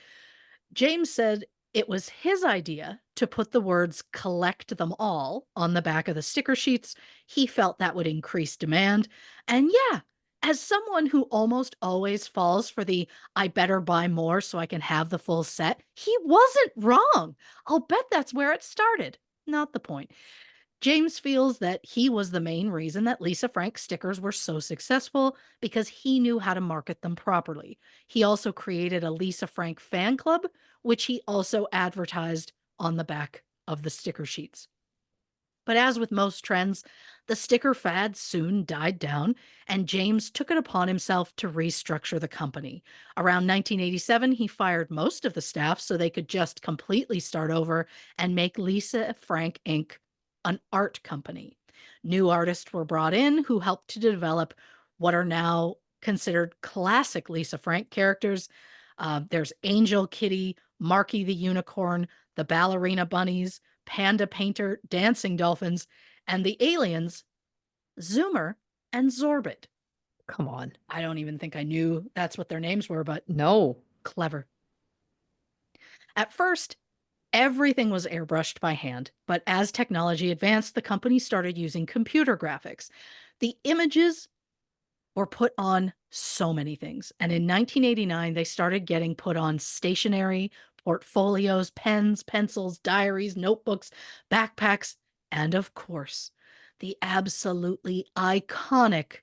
James said it was his idea to put the words "collect them all" on the back of the sticker sheets. He felt that would increase demand. And yeah, as someone who almost always falls for the "I better buy more so I can have the full set," he wasn't wrong. I'll bet that's where it started. Not the point. James feels that he was the main reason that Lisa Frank stickers were so successful because he knew how to market them properly. He also created a Lisa Frank fan club, which he also advertised on the back of the sticker sheets. But as with most trends, the sticker fad soon died down, and James took it upon himself to restructure the company. Around 1987, he fired most of the staff so they could just completely start over and make Lisa Frank Inc. an art company. New artists were brought in who helped to develop what are now considered classic Lisa Frank characters. There's Angel Kitty, Marky the Unicorn, the Ballerina Bunnies, Panda Painter, Dancing Dolphins, and the aliens, Zoomer and Zorbit. Come on. I don't even think I knew that's what their names were, but No. clever. At first, everything was airbrushed by hand, but as technology advanced, the company started using computer graphics. The images were put on so many things. And in 1989, they started getting put on stationery, portfolios, pens, pencils, diaries, notebooks, backpacks, and of course, the absolutely iconic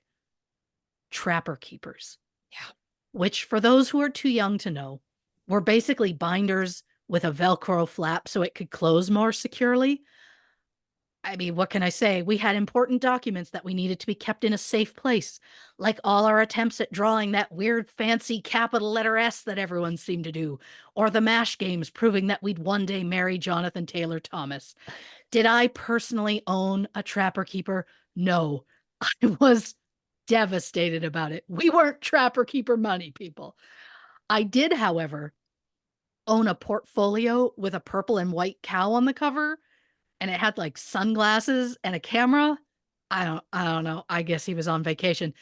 Trapper Keepers, Yeah. which, for those who are too young to know, were basically binders with a Velcro flap so it could close more securely. I mean, what can I say? We had important documents that we needed to be kept in a safe place, like all our attempts at drawing that weird fancy capital letter S that everyone seemed to do, or the MASH games proving that we'd one day marry Jonathan Taylor Thomas. Did I personally own a Trapper Keeper? No. I was devastated about it. We weren't Trapper Keeper money, people. I did, however, own a portfolio with a purple and white cow on the cover, and it had, like, sunglasses and a camera. I don't know, I guess he was on vacation.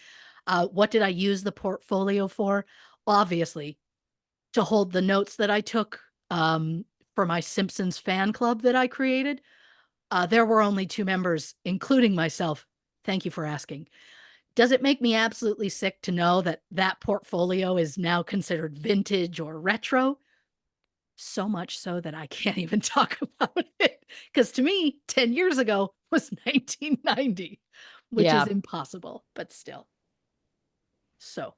What did I use the portfolio for? Obviously, to hold the notes that I took, for my Simpsons fan club that I created. There were only 2 members, including myself. Thank you for asking. Does it make me absolutely sick to know that that portfolio is now considered vintage or retro? So much so that I can't even talk about it, because to me, 10 years ago was 1990, which is Yeah. impossible, but still. So,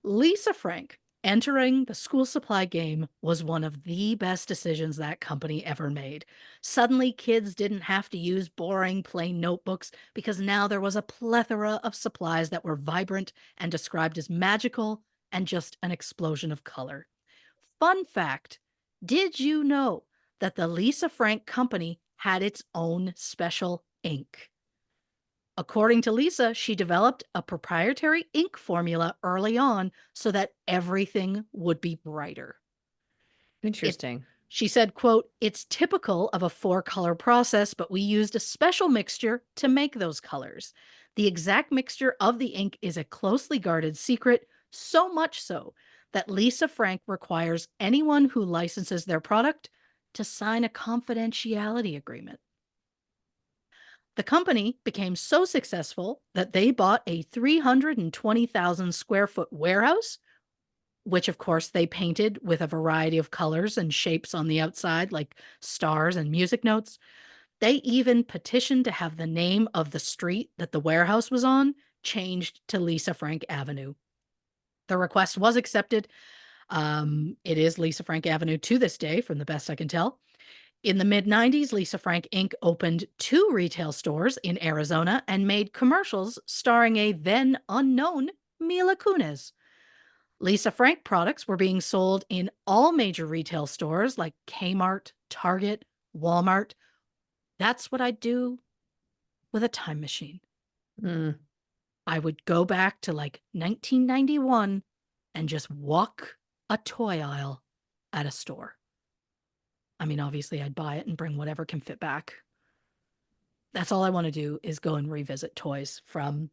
Lisa Frank entering the school supply game was one of the best decisions that company ever made. Suddenly, kids didn't have to use boring, plain notebooks because now there was a plethora of supplies that were vibrant and described as magical and just an explosion of color. Fun fact, did you know that the Lisa Frank Company had its own special ink? According to Lisa, she developed a proprietary ink formula early on so that everything would be brighter. It Interesting. She said, quote, "It's typical of a four-color process, but we used a special mixture to make those colors. The exact mixture of the ink is a closely guarded secret, so much so that Lisa Frank requires anyone who licenses their product to sign a confidentiality agreement." The company became so successful that they bought a 320,000 square foot warehouse, which of course they painted with a variety of colors and shapes on the outside, like stars and music notes. They even petitioned to have the name of the street that the warehouse was on changed to Lisa Frank Avenue. The request was accepted. It is Lisa Frank Avenue to this day, from the best I can tell. In the mid 90s, Lisa Frank Inc. opened two retail stores in Arizona and made commercials starring a then unknown Mila Kunis. Lisa Frank products were being sold in all major retail stores like Kmart, Target, Walmart. That's what I do with a time machine. Mm. I would go back to like 1991 and just walk a toy aisle at a store. I mean, obviously, I'd buy it and bring whatever can fit back. That's all I want to do is go and revisit toys from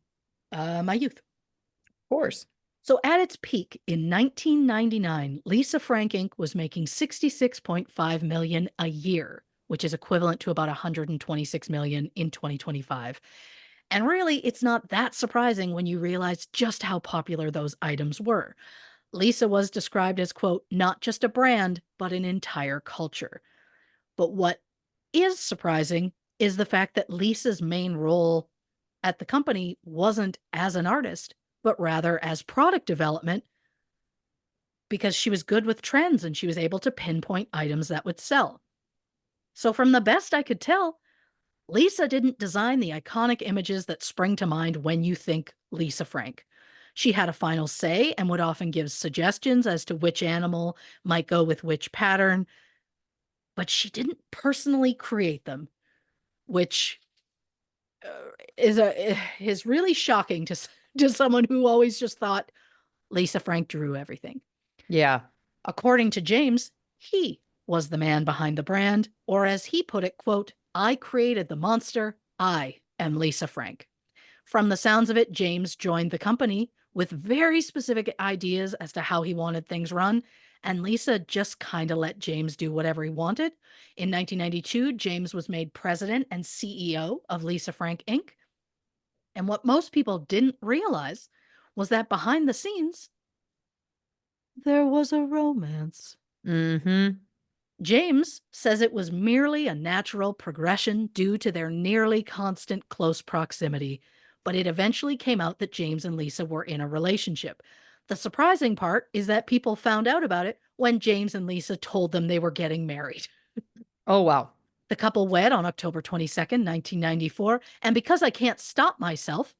my youth. Of course. So at its peak in 1999, Lisa Frank Inc. was making 66.5 million a year, which is equivalent to about 126 million in 2025. And really, it's not that surprising when you realize just how popular those items were. Lisa was described as, quote, not just a brand, but an entire culture. But what is surprising is the fact that Lisa's main role at the company wasn't as an artist, but rather as product development because she was good with trends and she was able to pinpoint items that would sell. So, from the best I could tell, Lisa didn't design the iconic images that spring to mind when you think Lisa Frank. She had a final say and would often give suggestions as to which animal might go with which pattern, but she didn't personally create them, which is really shocking to someone who always just thought Lisa Frank drew everything. Yeah. According to James, he was the man behind the brand, or as he put it, quote, I created the monster. I am Lisa Frank. From the sounds of it, James joined the company with very specific ideas as to how he wanted things run, and Lisa just kind of let James do whatever he wanted. In 1992, James was made president and CEO of Lisa Frank Inc. And what most people didn't realize was that behind the scenes, there was a romance. Mhm. James says it was merely a natural progression due to their nearly constant close proximity, but it eventually came out that James and Lisa were in a relationship. The surprising part is that people found out about it when James and Lisa told them they were getting married. Oh, wow. The couple wed on October 22nd, 1994, and because I can't stop myself,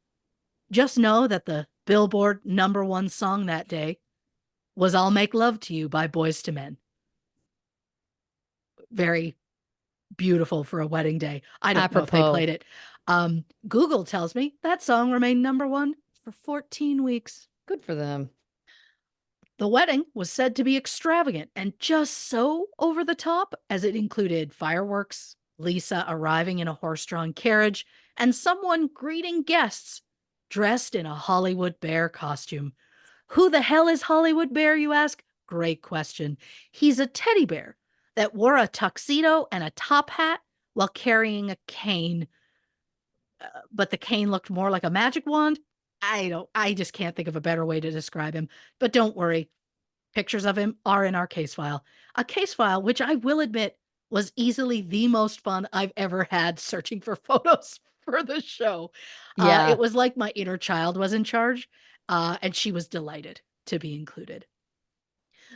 just know that the Billboard #1 song that day was I'll Make Love to You by Boys to Men. Very beautiful for a wedding day. I don't know if they Apropos. played it. Google tells me that song remained #1 for 14 weeks. Good for them. The wedding was said to be extravagant and just so over the top as it included fireworks, Lisa arriving in a horse drawn carriage, and someone greeting guests dressed in a Hollywood bear costume. Who the hell is Hollywood Bear, you ask? Great question. He's a teddy bear that wore a tuxedo and a top hat while carrying a cane, but the cane looked more like a magic wand. I just can't think of a better way to describe him. But don't worry, pictures of him are in our case file. A case file, which I will admit was easily the most fun I've ever had searching for photos for the show. It Yeah. was like my inner child was in charge, and she was delighted to be included.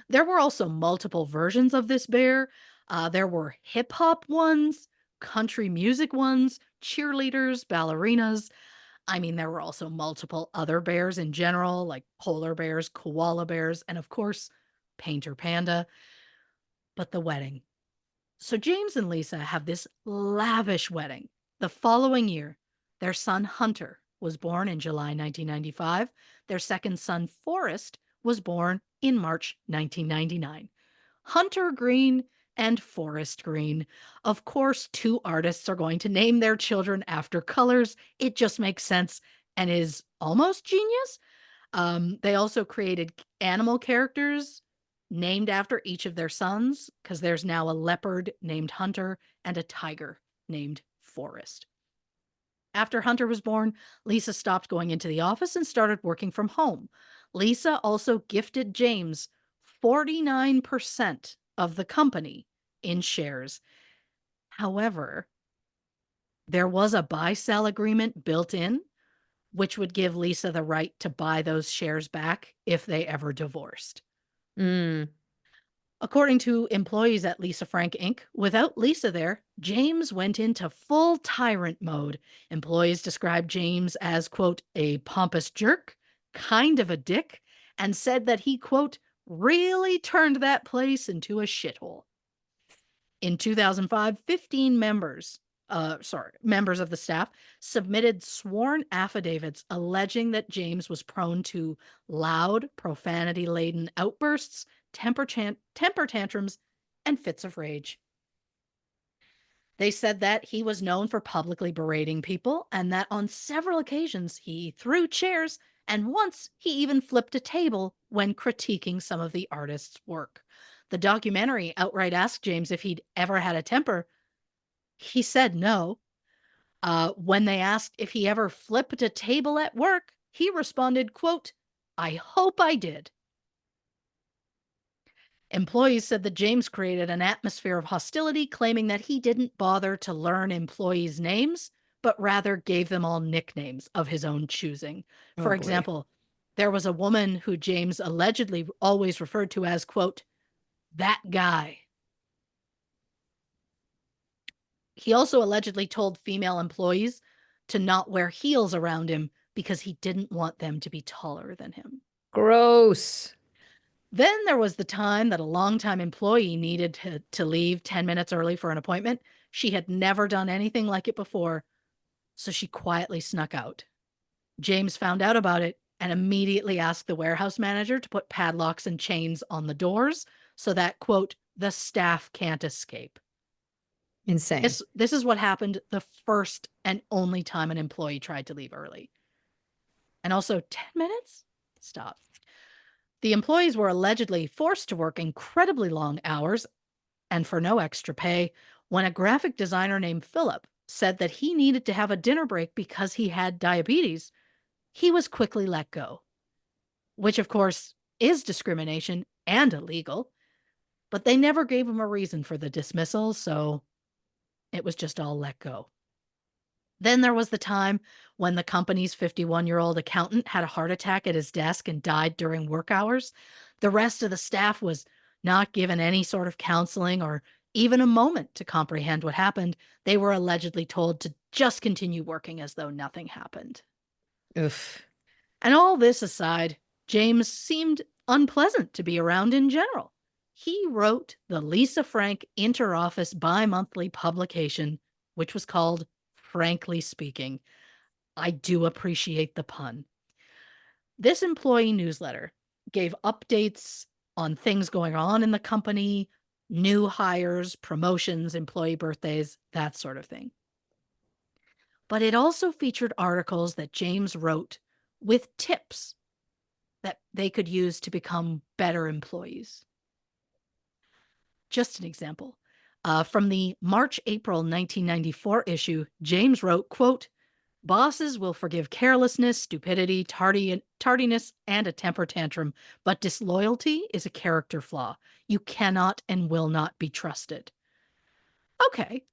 There were also multiple versions of this bear. There were hip hop ones, country music ones, cheerleaders, ballerinas. I mean, there were also multiple other bears in general, like polar bears, koala bears, and of course, Painter Panda. But the wedding. So James and Lisa have this lavish wedding. The following year, their son Hunter was born in July 1995. Their second son, Forrest, was born in March 1999. Hunter Green and Forest Green. Of course, two artists are going to name their children after colors. It just makes sense and is almost genius. They also created animal characters named after each of their sons because there's now a leopard named Hunter and a tiger named Forest. After Hunter was born, Lisa stopped going into the office and started working from home. Lisa also gifted James 49% of the company in shares. However, there was a buy sell agreement built in, which would give Lisa the right to buy those shares back if they ever divorced. Mm. According to employees at Lisa Frank Inc., without Lisa there, James went into full tyrant mode. Employees described James as, quote, a pompous jerk, kind of a dick, and said that he, quote, really turned that place into a shithole. In 2005, 15 members members of the staff submitted sworn affidavits alleging that James was prone to loud, profanity laden outbursts, temper tantrums, and fits of rage. They said that he was known for publicly berating people and that on several occasions he threw chairs and once he even flipped a table when critiquing some of the artist's work. The documentary outright asked James if he'd ever had a temper. He said no. When they asked if he ever flipped a table at work, he responded, quote, "I hope I did." Employees said that James created an atmosphere of hostility, claiming that he didn't bother to learn employees' names, but rather gave them all nicknames of his own choosing. Oh For boy. example, there was a woman who James allegedly always referred to as, quote, "that guy." He also allegedly told female employees to not wear heels around him because he didn't want them to be taller than him. Gross. Then there was the time that a longtime employee needed to leave 10 minutes early for an appointment. She had never done anything like it before, so she quietly snuck out. James found out about it and immediately asked the warehouse manager to put padlocks and chains on the doors so that, quote, "the staff can't escape." Insane. This is what happened the first and only time an employee tried to leave early. And also 10 minutes? Stop. The employees were allegedly forced to work incredibly long hours and for no extra pay when a graphic designer named Philip said that he needed to have a dinner break because he had diabetes. He was quickly let go, which of course is discrimination and illegal, but they never gave him a reason for the dismissal, so it was just all let go. Then there was the time when the company's 51-year-old accountant had a heart attack at his desk and died during work hours. The rest of the staff was not given any sort of counseling or even a moment to comprehend what happened. They were allegedly told to just continue working as though nothing happened. Oof. And all this aside, James seemed unpleasant to be around in general. He wrote the Lisa Frank interoffice bi monthly publication, which was called Frankly Speaking. I do appreciate the pun. This employee newsletter gave updates on things going on in the company, new hires, promotions, employee birthdays, that sort of thing. But it also featured articles that James wrote with tips that they could use to become better employees. Just an example. From the March-April 1994 issue, James wrote, quote, "Bosses will forgive carelessness, stupidity, tardiness, and a temper tantrum, but disloyalty is a character flaw. You cannot and will not be trusted." Okay,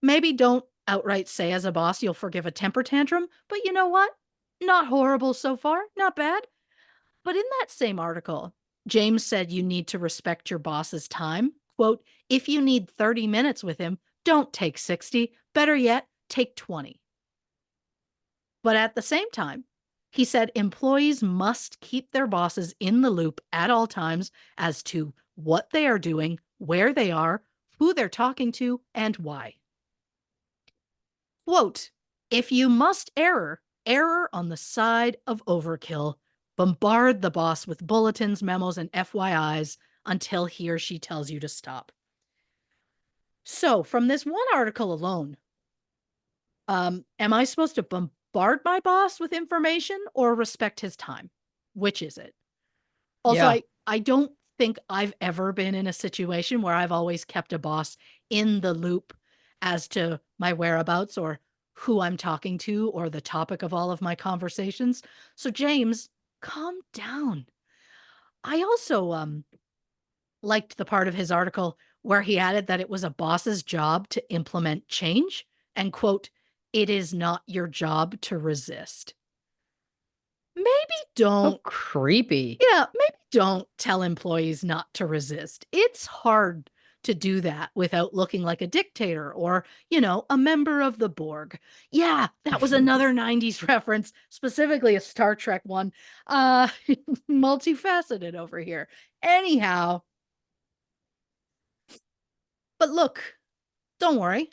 maybe don't outright say as a boss you'll forgive a temper tantrum, but you know what? Not horrible so far, not bad. But in that same article, James said you need to respect your boss's time. Quote, "If you need 30 minutes with him, don't take 60. Better yet, take 20. But at the same time, he said employees must keep their bosses in the loop at all times as to what they are doing, where they are, who they're talking to, and why. Quote, "If you must error on the side of overkill. Bombard the boss with bulletins, memos, and FYIs until he or she tells you to stop." So, from this one article alone, am I supposed to bombard my boss with information or respect his time? Which is it? Also, Yeah. I don't think I've ever been in a situation where I've always kept a boss in the loop as to my whereabouts or who I'm talking to or the topic of all of my conversations. So, James, calm down. I also liked the part of his article where he added that it was a boss's job to implement change and, quote, "it is not your job to resist." Maybe So don't creepy. Yeah, maybe don't tell employees not to resist. It's hard to do that without looking like a dictator or, a member of the Borg. Yeah, that was another 90s reference, specifically a Star Trek one. Uh multifaceted over here. Anyhow, but look, don't worry.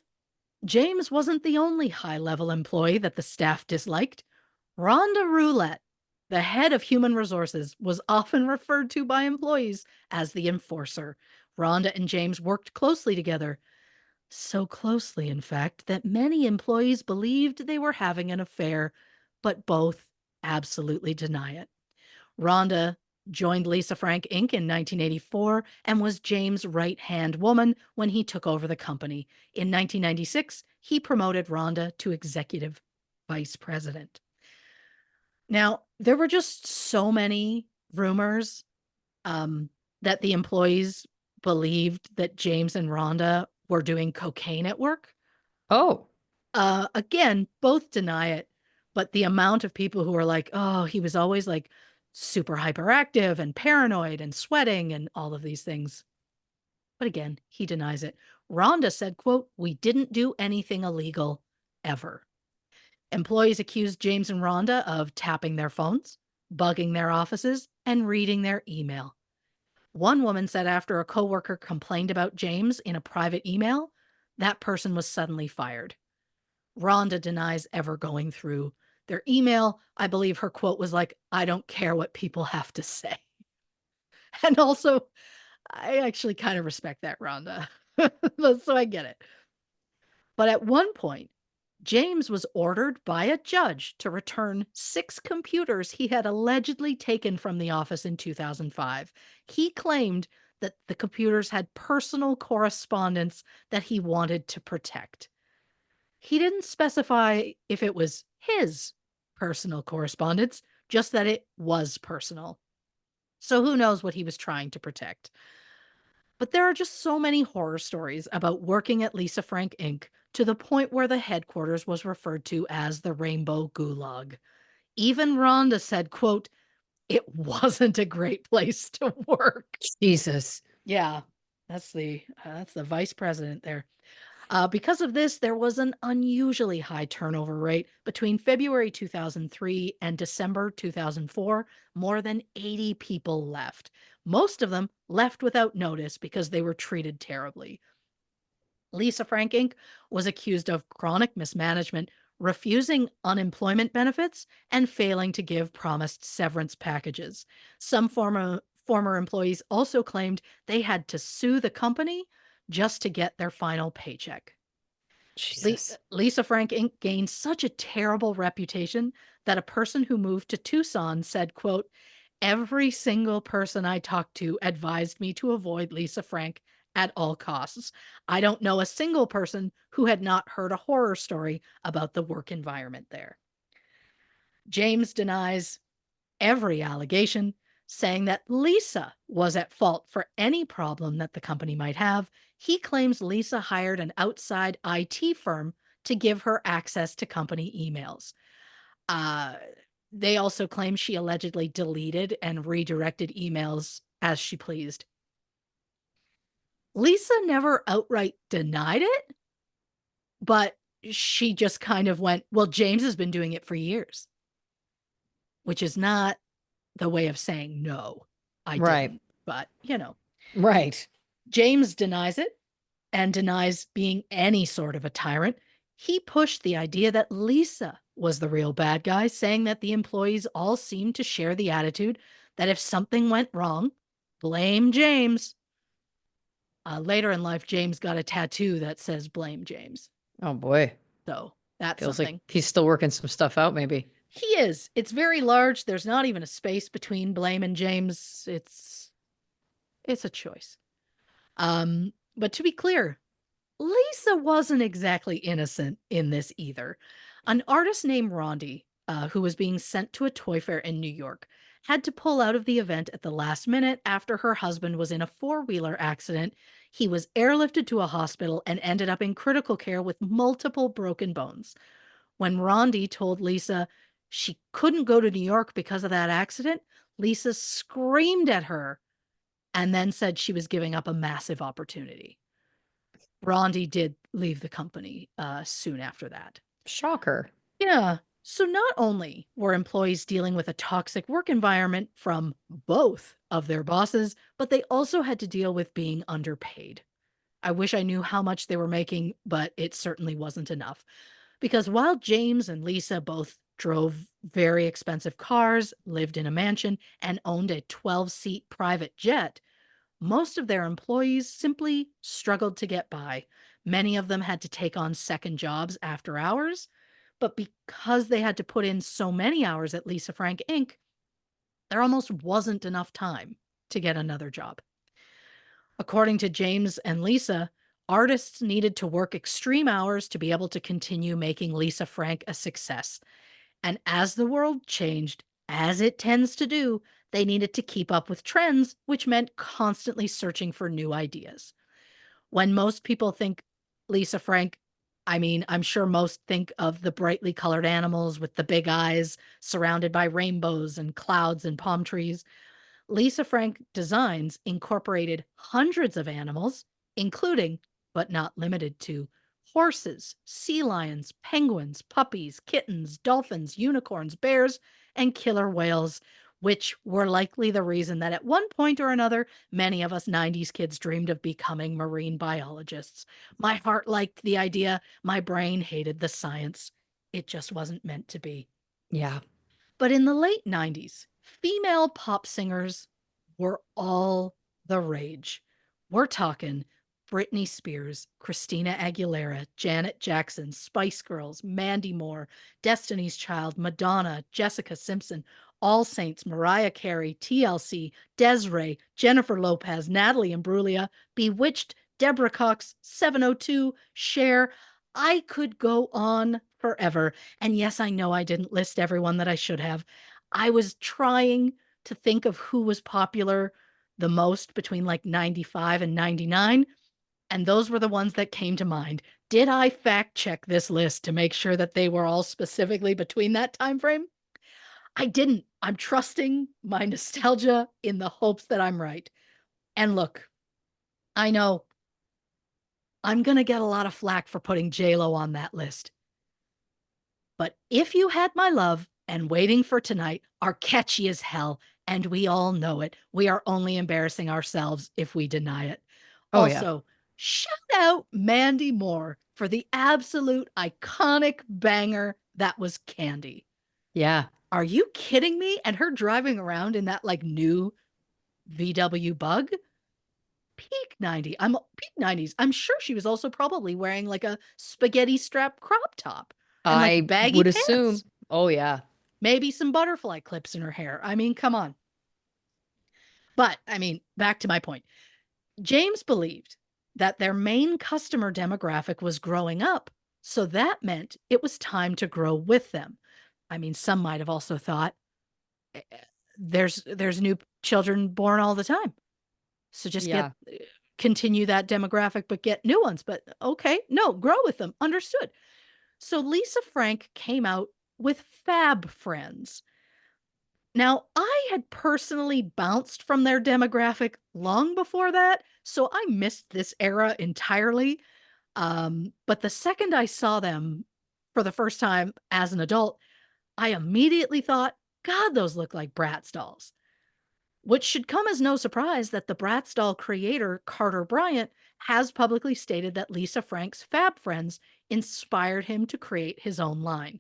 James wasn't the only high level employee that the staff disliked. Rhonda Roulette, the head of human resources, was often referred to by employees as the enforcer. Rhonda and James worked closely together, so closely, in fact, that many employees believed they were having an affair, but both absolutely deny it. Rhonda joined Lisa Frank Inc. in 1984 and was James' right hand woman when he took over the company. In 1996, he promoted Rhonda to executive vice president. Now, there were just so many rumors um, that the employees believed that James and Rhonda were doing cocaine at work. Oh, Again, both deny it, but the amount of people who are like, "Oh, he was always, like, super hyperactive and paranoid and sweating and all of these things." But again, he denies it. Rhonda said, quote, "We didn't do anything illegal, ever." Employees accused James and Rhonda of tapping their phones, bugging their offices, and reading their email. One woman said after a coworker complained about James in a private email, that person was suddenly fired. Rhonda denies ever going through their email. I believe her quote was like, "I don't care what people have to say." And also, I actually kind of respect that, Rhonda. So I get it. But at one point, James was ordered by a judge to return 6 computers he had allegedly taken from the office in 2005. He claimed that the computers had personal correspondence that he wanted to protect. He didn't specify if it was his personal correspondence, just that it was personal. So who knows what he was trying to protect. But there are just so many horror stories about working at Lisa Frank Inc. to the point where the headquarters was referred to as the Rainbow Gulag. Even Rhonda said, quote, "It wasn't a great place to work." Jesus. Yeah, that's the vice president there. Because of this, there was an unusually high turnover rate between February 2003 and December 2004. More than 80 people left. Most of them left without notice because they were treated terribly. Lisa Frank Inc. was accused of chronic mismanagement, refusing unemployment benefits, and failing to give promised severance packages. Some former employees also claimed they had to sue the company just to get their final paycheck. Jesus. Lisa Frank Inc. gained such a terrible reputation that a person who moved to Tucson said, quote, "Every single person I talked to advised me to avoid Lisa Frank at all costs. I don't know a single person who had not heard a horror story about the work environment there." James denies every allegation, saying that Lisa was at fault for any problem that the company might have. He claims Lisa hired an outside IT firm to give her access to company emails. Uh, they also claim she allegedly deleted and redirected emails as she pleased. Lisa never outright denied it, but she just kind of went, "Well, James has been doing it for years," which is not the way of saying, "No, I Right. didn't." But Right. James denies it and denies being any sort of a tyrant. He pushed the idea that Lisa was the real bad guy, saying that the employees all seemed to share the attitude that if something went wrong, blame James. Later in life, James got a tattoo that says blame James. Oh boy. So that's Feels like something. he's still working some stuff out, maybe. He is. It's very large. There's not even a space between blame and James. It's a choice. But to be clear, Lisa wasn't exactly innocent in this either. An artist named Rondi, who was being sent to a toy fair in New York, had to pull out of the event at the last minute after her husband was in a four-wheeler accident. He was airlifted to a hospital and ended up in critical care with multiple broken bones. When Rondi told Lisa she couldn't go to New York because of that accident, Lisa screamed at her and then said she was giving up a massive opportunity. Rondi did leave the company, soon after that. Shocker. Yeah. So not only were employees dealing with a toxic work environment from both of their bosses, but they also had to deal with being underpaid. I wish I knew how much they were making, but it certainly wasn't enough. Because while James and Lisa both drove very expensive cars, lived in a mansion, and owned a 12-seat private jet, most of their employees simply struggled to get by. Many of them had to take on second jobs after hours, but because they had to put in so many hours at Lisa Frank Inc., there almost wasn't enough time to get another job. According to James and Lisa, artists needed to work extreme hours to be able to continue making Lisa Frank a success. And as the world changed, as it tends to do, they needed to keep up with trends, which meant constantly searching for new ideas. When most people think Lisa Frank, I mean, I'm sure most think of the brightly colored animals with the big eyes surrounded by rainbows and clouds and palm trees. Lisa Frank designs incorporated hundreds of animals, including, but not limited to, horses, sea lions, penguins, puppies, kittens, dolphins, unicorns, bears, and killer whales, which were likely the reason that at one point or another, many of us 90s kids dreamed of becoming marine biologists. My heart liked the idea, my brain hated the science. It just wasn't meant to be. Yeah. But in the late 90s, female pop singers were all the rage. We're talking Britney Spears, Christina Aguilera, Janet Jackson, Spice Girls, Mandy Moore, Destiny's Child, Madonna, Jessica Simpson, All Saints, Mariah Carey, TLC, Des'ree, Jennifer Lopez, Natalie Imbruglia, Bewitched, Deborah Cox, 702, Cher. I could go on forever. And yes, I know I didn't list everyone that I should have. I was trying to think of who was popular the most between like 95 and 99, and those were the ones that came to mind. Did I fact check this list to make sure that they were all specifically between that time frame? I didn't. I'm trusting my nostalgia in the hopes that I'm right. And look, I know I'm going to get a lot of flack for putting J-Lo on that list. But If You Had My Love and Waiting for Tonight are catchy as hell, and we all know it. We are only embarrassing ourselves if we deny it. Oh, yeah. Also, shout out Mandy Moore for the absolute iconic banger that was Candy. Yeah. Are you kidding me? And her driving around in that like new VW bug? Peak 90. I'm peak 90s. I'm sure she was also probably wearing like a spaghetti strap crop top and like I baggy would assume. pants. Oh, yeah. Maybe some butterfly clips in her hair. I mean, come on. But I mean, back to my point. James believed that their main customer demographic was growing up, so that meant it was time to grow with them. I mean, some might have also thought there's new children born all the time. So just get Yeah. continue that demographic but get new ones. But okay, no, grow with them. Understood. So Lisa Frank came out with Fab Friends. Now, I had personally bounced from their demographic long before that, so I missed this era entirely. But the second I saw them for the first time as an adult, I immediately thought, God, those look like Bratz dolls. Which should come as no surprise that the Bratz doll creator, Carter Bryant, has publicly stated that Lisa Frank's Fab Friends inspired him to create his own line.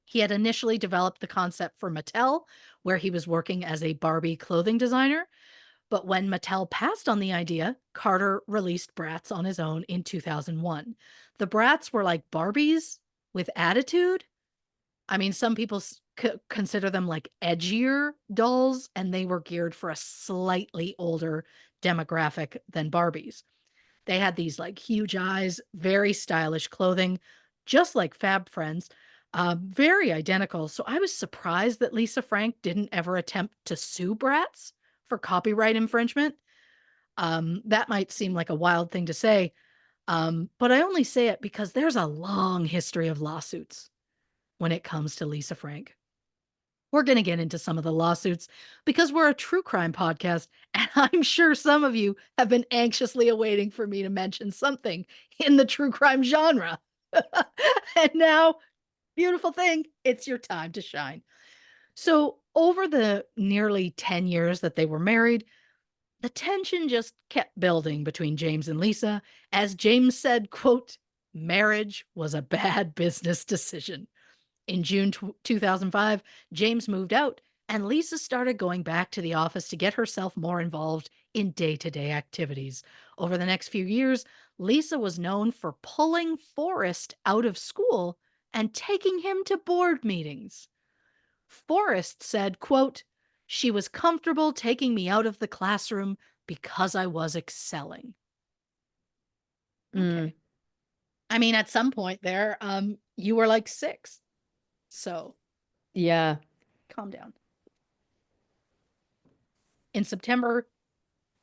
He had initially developed the concept for Mattel, where he was working as a Barbie clothing designer. But when Mattel passed on the idea, Carter released Bratz on his own in 2001. The Bratz were like Barbies with attitude. I mean, some people consider them like edgier dolls, and they were geared for a slightly older demographic than Barbies. They had these like huge eyes, very stylish clothing, just like Fab Friends, very identical. So I was surprised that Lisa Frank didn't ever attempt to sue Bratz for copyright infringement. That might seem like a wild thing to say, but I only say it because there's a long history of lawsuits when it comes to Lisa Frank. We're going to get into some of the lawsuits because we're a true crime podcast, and I'm sure some of you have been anxiously awaiting for me to mention something in the true crime genre. And now, beautiful thing, it's your time to shine. So, over the nearly 10 years that they were married, The tension just kept building between James and Lisa, as James said, quote, "Marriage was a bad business decision." In June 2005, James moved out, and Lisa started going back to the office to get herself more involved in day to day activities. Over the next few years, Lisa was known for pulling Forrest out of school and taking him to board meetings. Forrest said, quote, "She was comfortable taking me out of the classroom because I was excelling." Mm, Okay. I mean, at some point there, you were like 6. So yeah. calm down. In September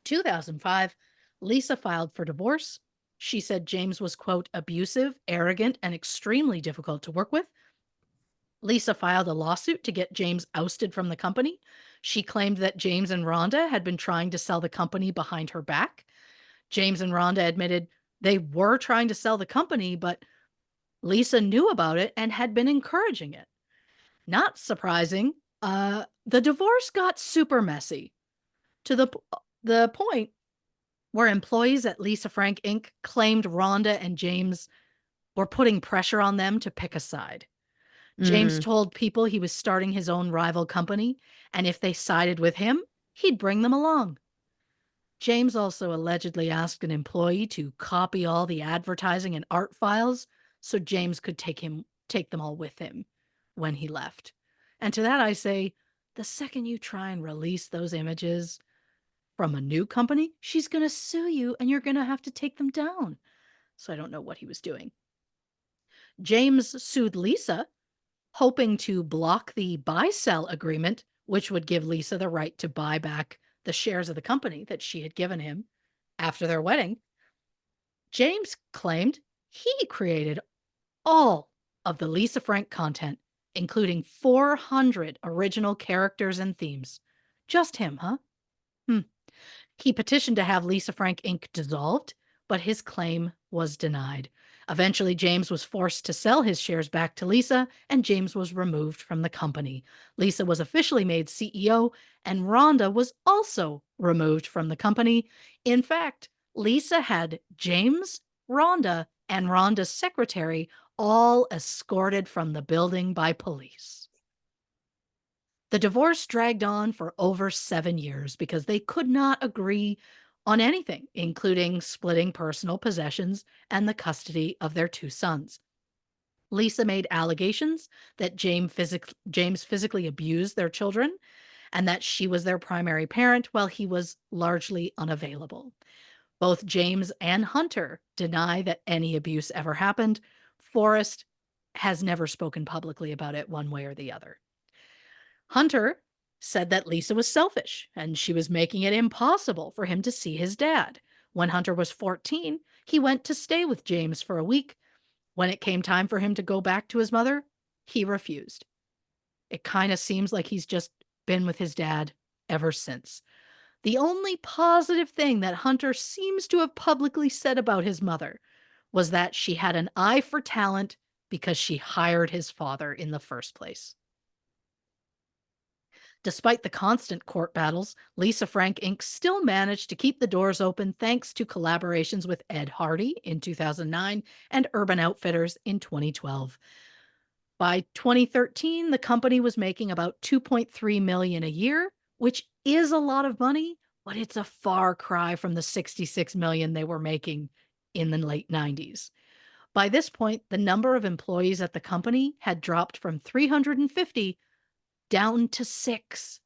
2005, Lisa filed for divorce. She said James was, quote, "abusive, arrogant, and extremely difficult to work with." Lisa filed a lawsuit to get James ousted from the company. She claimed that James and Rhonda had been trying to sell the company behind her back. James and Rhonda admitted they were trying to sell the company, but Lisa knew about it and had been encouraging it. Not surprising, the divorce got super messy to the point where employees at Lisa Frank Inc. claimed Rhonda and James were putting pressure on them to pick a side. James Mm, told people he was starting his own rival company, and if they sided with him, he'd bring them along. James also allegedly asked an employee to copy all the advertising and art files so James could take them all with him when he left. And to that I say, the second you try and release those images from a new company, she's going to sue you and you're going to have to take them down. So I don't know what he was doing. James sued Lisa, hoping to block the buy sell agreement, which would give Lisa the right to buy back the shares of the company that she had given him after their wedding. James claimed he created all of the Lisa Frank content, including 400 original characters and themes. Just him, huh? Hmm. He petitioned to have Lisa Frank Inc. dissolved, but his claim was denied. Eventually, James was forced to sell his shares back to Lisa, and James was removed from the company. Lisa was officially made CEO, and Rhonda was also removed from the company. In fact, Lisa had James, Rhonda, and Rhonda's secretary all escorted from the building by police. The divorce dragged on for over 7 years because they could not agree on anything, including splitting personal possessions and the custody of their 2 sons. Lisa made allegations that James physically abused their children and that she was their primary parent while he was largely unavailable. Both James and Hunter deny that any abuse ever happened. Forrest has never spoken publicly about it one way or the other. Hunter said that Lisa was selfish and she was making it impossible for him to see his dad. When Hunter was 14, he went to stay with James for a week. When it came time for him to go back to his mother, he refused. It kind of seems like he's just been with his dad ever since. The only positive thing that Hunter seems to have publicly said about his mother was that she had an eye for talent because she hired his father in the first place. Despite the constant court battles, Lisa Frank Inc. still managed to keep the doors open thanks to collaborations with Ed Hardy in 2009 and Urban Outfitters in 2012. By 2013, the company was making about 2.3 million a year, which is a lot of money, but it's a far cry from the 66 million they were making in the late 90s. By this point, the number of employees at the company had dropped from 350 down to 6.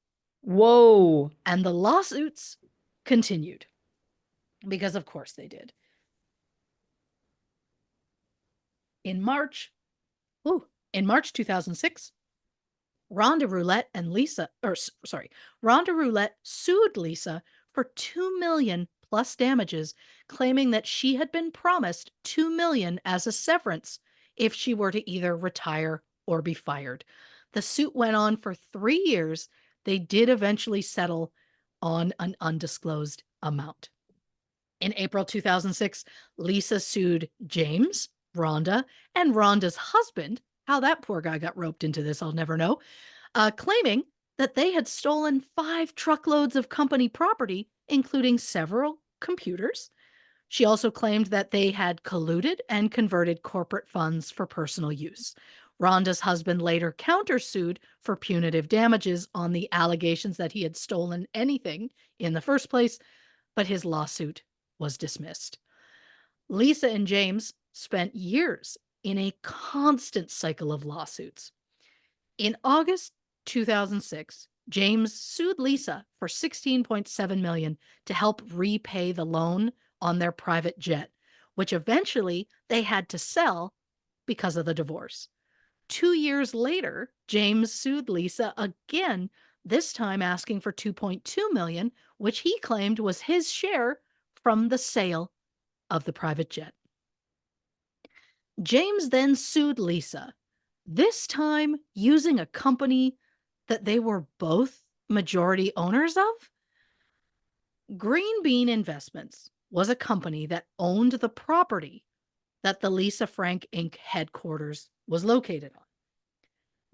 whoa. And the lawsuits continued because, of course, they did. In March, ooh, in March 2006, Rhonda Roulette and Lisa, Rhonda Roulette sued Lisa for 2 million plus damages, claiming that she had been promised 2 million as a severance if she were to either retire or be fired. The suit went on for 3 years. They did eventually settle on an undisclosed amount. In April 2006, Lisa sued James, Rhonda, and Rhonda's husband. How that poor guy got roped into this, I'll never know, claiming that they had stolen 5 truckloads of company property including several computers. She also claimed that they had colluded and converted corporate funds for personal use. Rhonda's husband later countersued for punitive damages on the allegations that he had stolen anything in the first place, but his lawsuit was dismissed. Lisa and James spent years in a constant cycle of lawsuits. In August 2006, James sued Lisa for 16.7 million to help repay the loan on their private jet, which eventually they had to sell because of the divorce. 2 years later, James sued Lisa again, this time asking for 2.2 million, which he claimed was his share from the sale of the private jet. James then sued Lisa, this time using a company that they were both majority owners of. Green Bean Investments was a company that owned the property that the Lisa Frank Inc. headquarters was located on.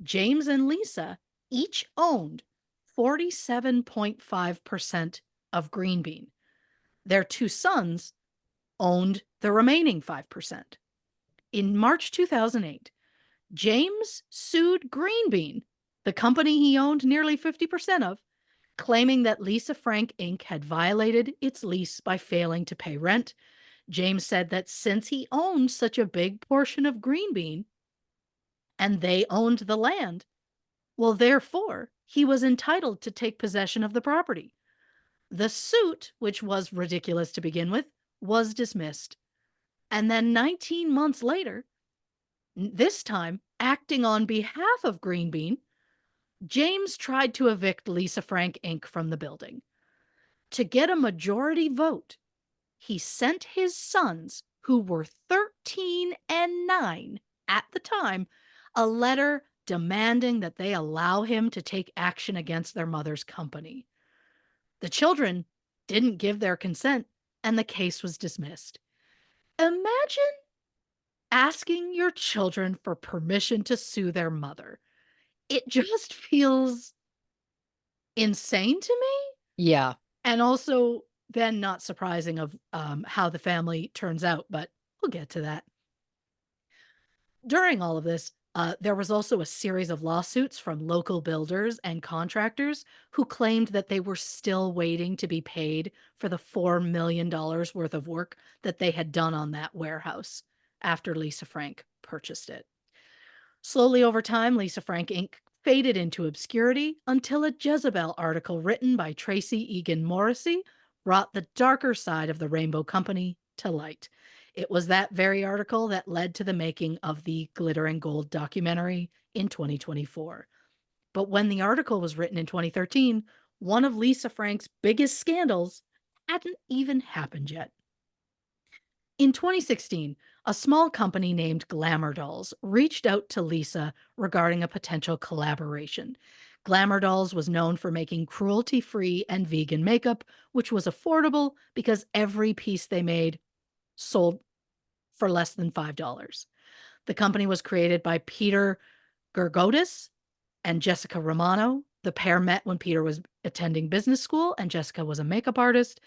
James and Lisa each owned 47.5% of Green Bean. Their two sons owned the remaining 5%. In March 2008, James sued Green Bean, the company he owned nearly 50% of, claiming that Lisa Frank Inc. had violated its lease by failing to pay rent. James said that since he owned such a big portion of Green Bean and they owned the land, well, therefore, he was entitled to take possession of the property. The suit, which was ridiculous to begin with, was dismissed. And then 19 months later, this time acting on behalf of Green Bean, James tried to evict Lisa Frank Inc. from the building. To get a majority vote, he sent his sons, who were 13 and 9 at the time, a letter demanding that they allow him to take action against their mother's company. The children didn't give their consent, and the case was dismissed. Imagine asking your children for permission to sue their mother. It just feels insane to me, Yeah. and also then not surprising of, how the family turns out, but we'll get to that. During all of this, there was also a series of lawsuits from local builders and contractors who claimed that they were still waiting to be paid for the $4 million worth of work that they had done on that warehouse after Lisa Frank purchased it. Slowly over time, Lisa Frank Inc. faded into obscurity until a Jezebel article written by Tracy Egan Morrissey brought the darker side of the Rainbow Company to light. It was that very article that led to the making of the Glitter and Gold documentary in 2024. But when the article was written in 2013, one of Lisa Frank's biggest scandals hadn't even happened yet. In 2016, a small company named Glamour Dolls reached out to Lisa regarding a potential collaboration. Glamour Dolls was known for making cruelty free and vegan makeup, which was affordable because every piece they made sold for less than $5. The company was created by Peter Gergodis and Jessica Romano. The pair met when Peter was attending business school and Jessica was a makeup artist.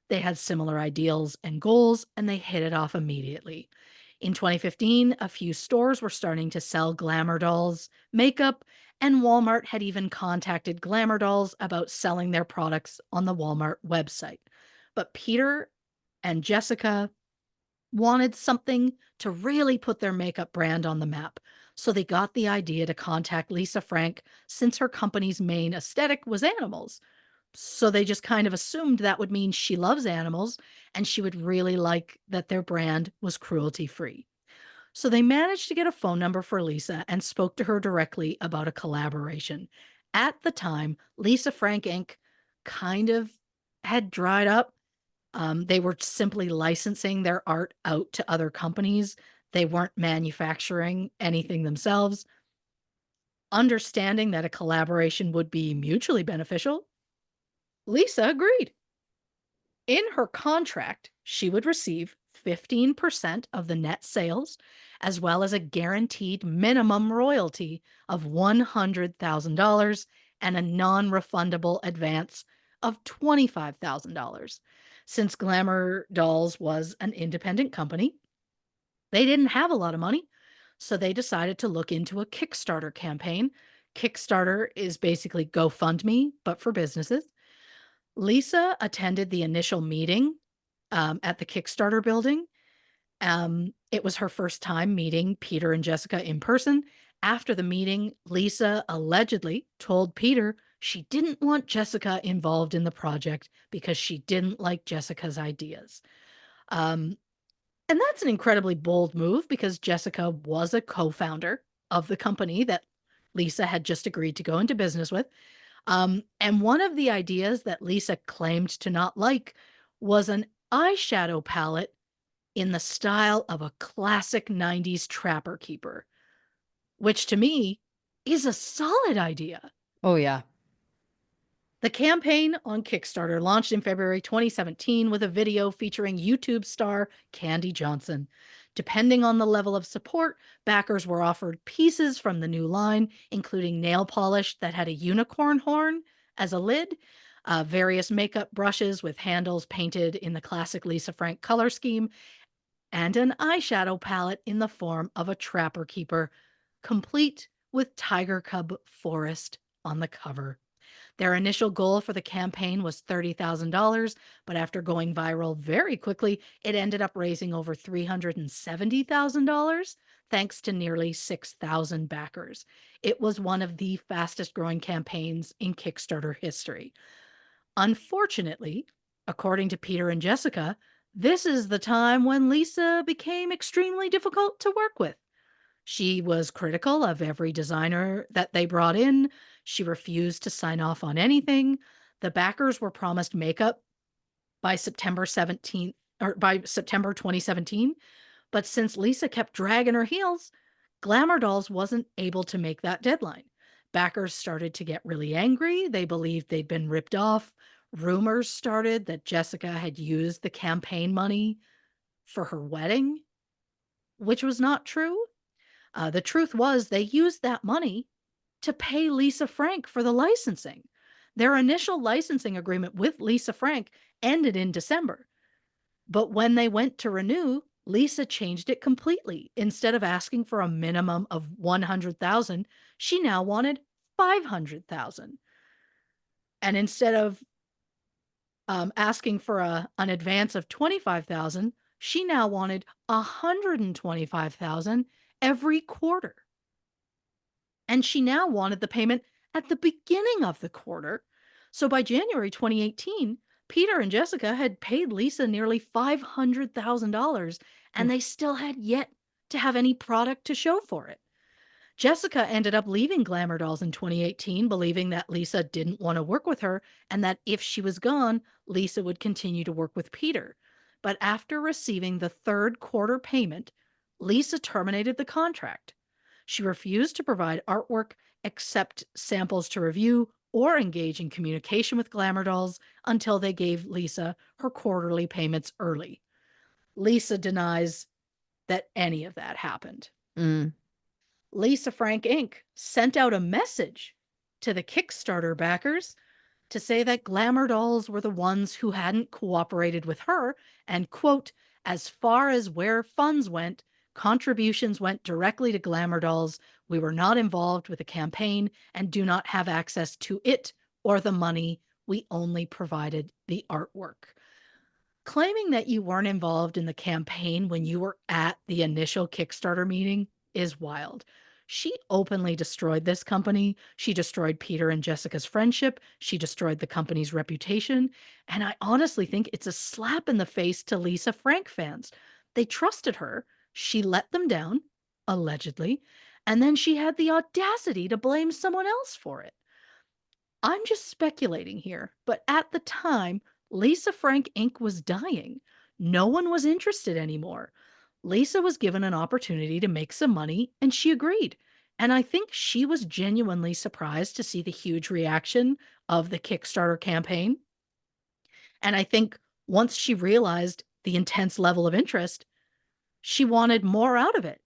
They had similar ideals and goals, and they hit it off immediately. In 2015, a few stores were starting to sell Glamour Dolls makeup, and Walmart had even contacted Glamour Dolls about selling their products on the Walmart website. But Peter and Jessica wanted something to really put their makeup brand on the map. So they got the idea to contact Lisa Frank since her company's main aesthetic was animals. So they just kind of assumed that would mean she loves animals and she would really like that their brand was cruelty free. So they managed to get a phone number for Lisa and spoke to her directly about a collaboration. At the time, Lisa Frank Inc. kind of had dried up. They were simply licensing their art out to other companies. They weren't manufacturing anything themselves. Understanding that a collaboration would be mutually beneficial, Lisa agreed. In her contract, she would receive 15% of the net sales, as well as a guaranteed minimum royalty of $100,000 and a non refundable advance of $25,000. Since Glamour Dolls was an independent company, they didn't have a lot of money, so they decided to look into a Kickstarter campaign. Kickstarter is basically GoFundMe, but for businesses. Lisa attended the initial meeting at the Kickstarter building. It was her first time meeting Peter and Jessica in person. After the meeting, Lisa allegedly told Peter she didn't want Jessica involved in the project because she didn't like Jessica's ideas. Um, and that's an incredibly bold move because Jessica was a co founder of the company that Lisa had just agreed to go into business with. And one of the ideas that Lisa claimed to not like was an eyeshadow palette in the style of a classic 90s trapper keeper, which to me is a solid idea. Oh, yeah. The campaign on Kickstarter launched in February 2017 with a video featuring YouTube star Candy Johnson. Depending on the level of support, backers were offered pieces from the new line, including nail polish that had a unicorn horn as a lid, various makeup brushes with handles painted in the classic Lisa Frank color scheme, and an eyeshadow palette in the form of a trapper keeper, complete with Tiger Cub Forest on the cover. Their initial goal for the campaign was $30,000, but after going viral very quickly, it ended up raising over $370,000 thanks to nearly 6,000 backers. It was one of the fastest growing campaigns in Kickstarter history. Unfortunately, according to Peter and Jessica, this is the time when Lisa became extremely difficult to work with. She was critical of every designer that they brought in. She refused to sign off on anything. The backers were promised makeup by September 17th or by September 2017, but since Lisa kept dragging her heels, Glamour Dolls wasn't able to make that deadline. Backers started to get really angry. They believed they'd been ripped off. Rumors started that Jessica had used the campaign money for her wedding, which was not true. The truth was, they used that money to pay Lisa Frank for the licensing. Their initial licensing agreement with Lisa Frank ended in December. But when they went to renew, Lisa changed it completely. Instead of asking for a minimum of 100,000, she now wanted 500,000. And instead of asking for an advance of 25,000, she now wanted 125,000 every quarter. And she now wanted the payment at the beginning of the quarter. So by January 2018, Peter and Jessica had paid Lisa nearly $500,000 and Oof. they still had yet to have any product to show for it. Jessica ended up leaving Glamour Dolls in 2018, believing that Lisa didn't want to work with her and that if she was gone, Lisa would continue to work with Peter. But after receiving the third quarter payment, Lisa terminated the contract. She refused to provide artwork, accept samples to review, or engage in communication with Glamour Dolls until they gave Lisa her quarterly payments early. Lisa denies that any of that happened. Mm. Lisa Frank Inc. sent out a message to the Kickstarter backers to say that Glamour Dolls were the ones who hadn't cooperated with her, and, quote, as far as where funds went, contributions went directly to Glamour Dolls. We were not involved with the campaign and do not have access to it or the money. We only provided the artwork. Claiming that you weren't involved in the campaign when you were at the initial Kickstarter meeting is wild. She openly destroyed this company. She destroyed Peter and Jessica's friendship. She destroyed the company's reputation. And I honestly think it's a slap in the face to Lisa Frank fans. They trusted her. She let them down, allegedly. And then she had the audacity to blame someone else for it. I'm just speculating here, but at the time, Lisa Frank Inc. was dying. No one was interested anymore. Lisa was given an opportunity to make some money, and she agreed. And I think she was genuinely surprised to see the huge reaction of the Kickstarter campaign. And I think once she realized the intense level of interest, she wanted more out of it.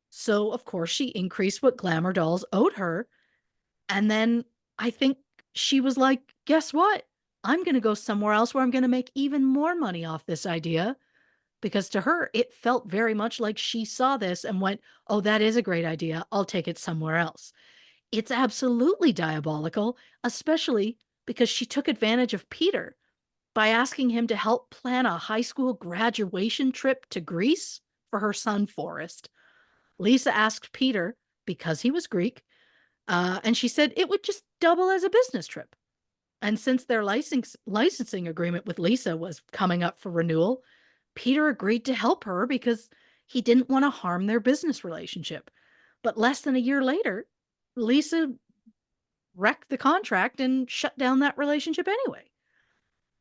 So, of course, she increased what Glamour Dolls owed her, and then I think she was like, "Guess what? I'm going to go somewhere else where I'm going to make even more money off this idea. Because to her, it felt very much like she saw this and went, oh, that is a great idea. I'll take it somewhere else. It's absolutely diabolical, especially because she took advantage of Peter by asking him to help plan a high school graduation trip to Greece for her son, Forrest. Lisa asked Peter, because he was Greek, and she said it would just double as a business trip. And since their licensing agreement with Lisa was coming up for renewal, Peter agreed to help her because he didn't want to harm their business relationship. But less than a year later, Lisa wrecked the contract and shut down that relationship anyway.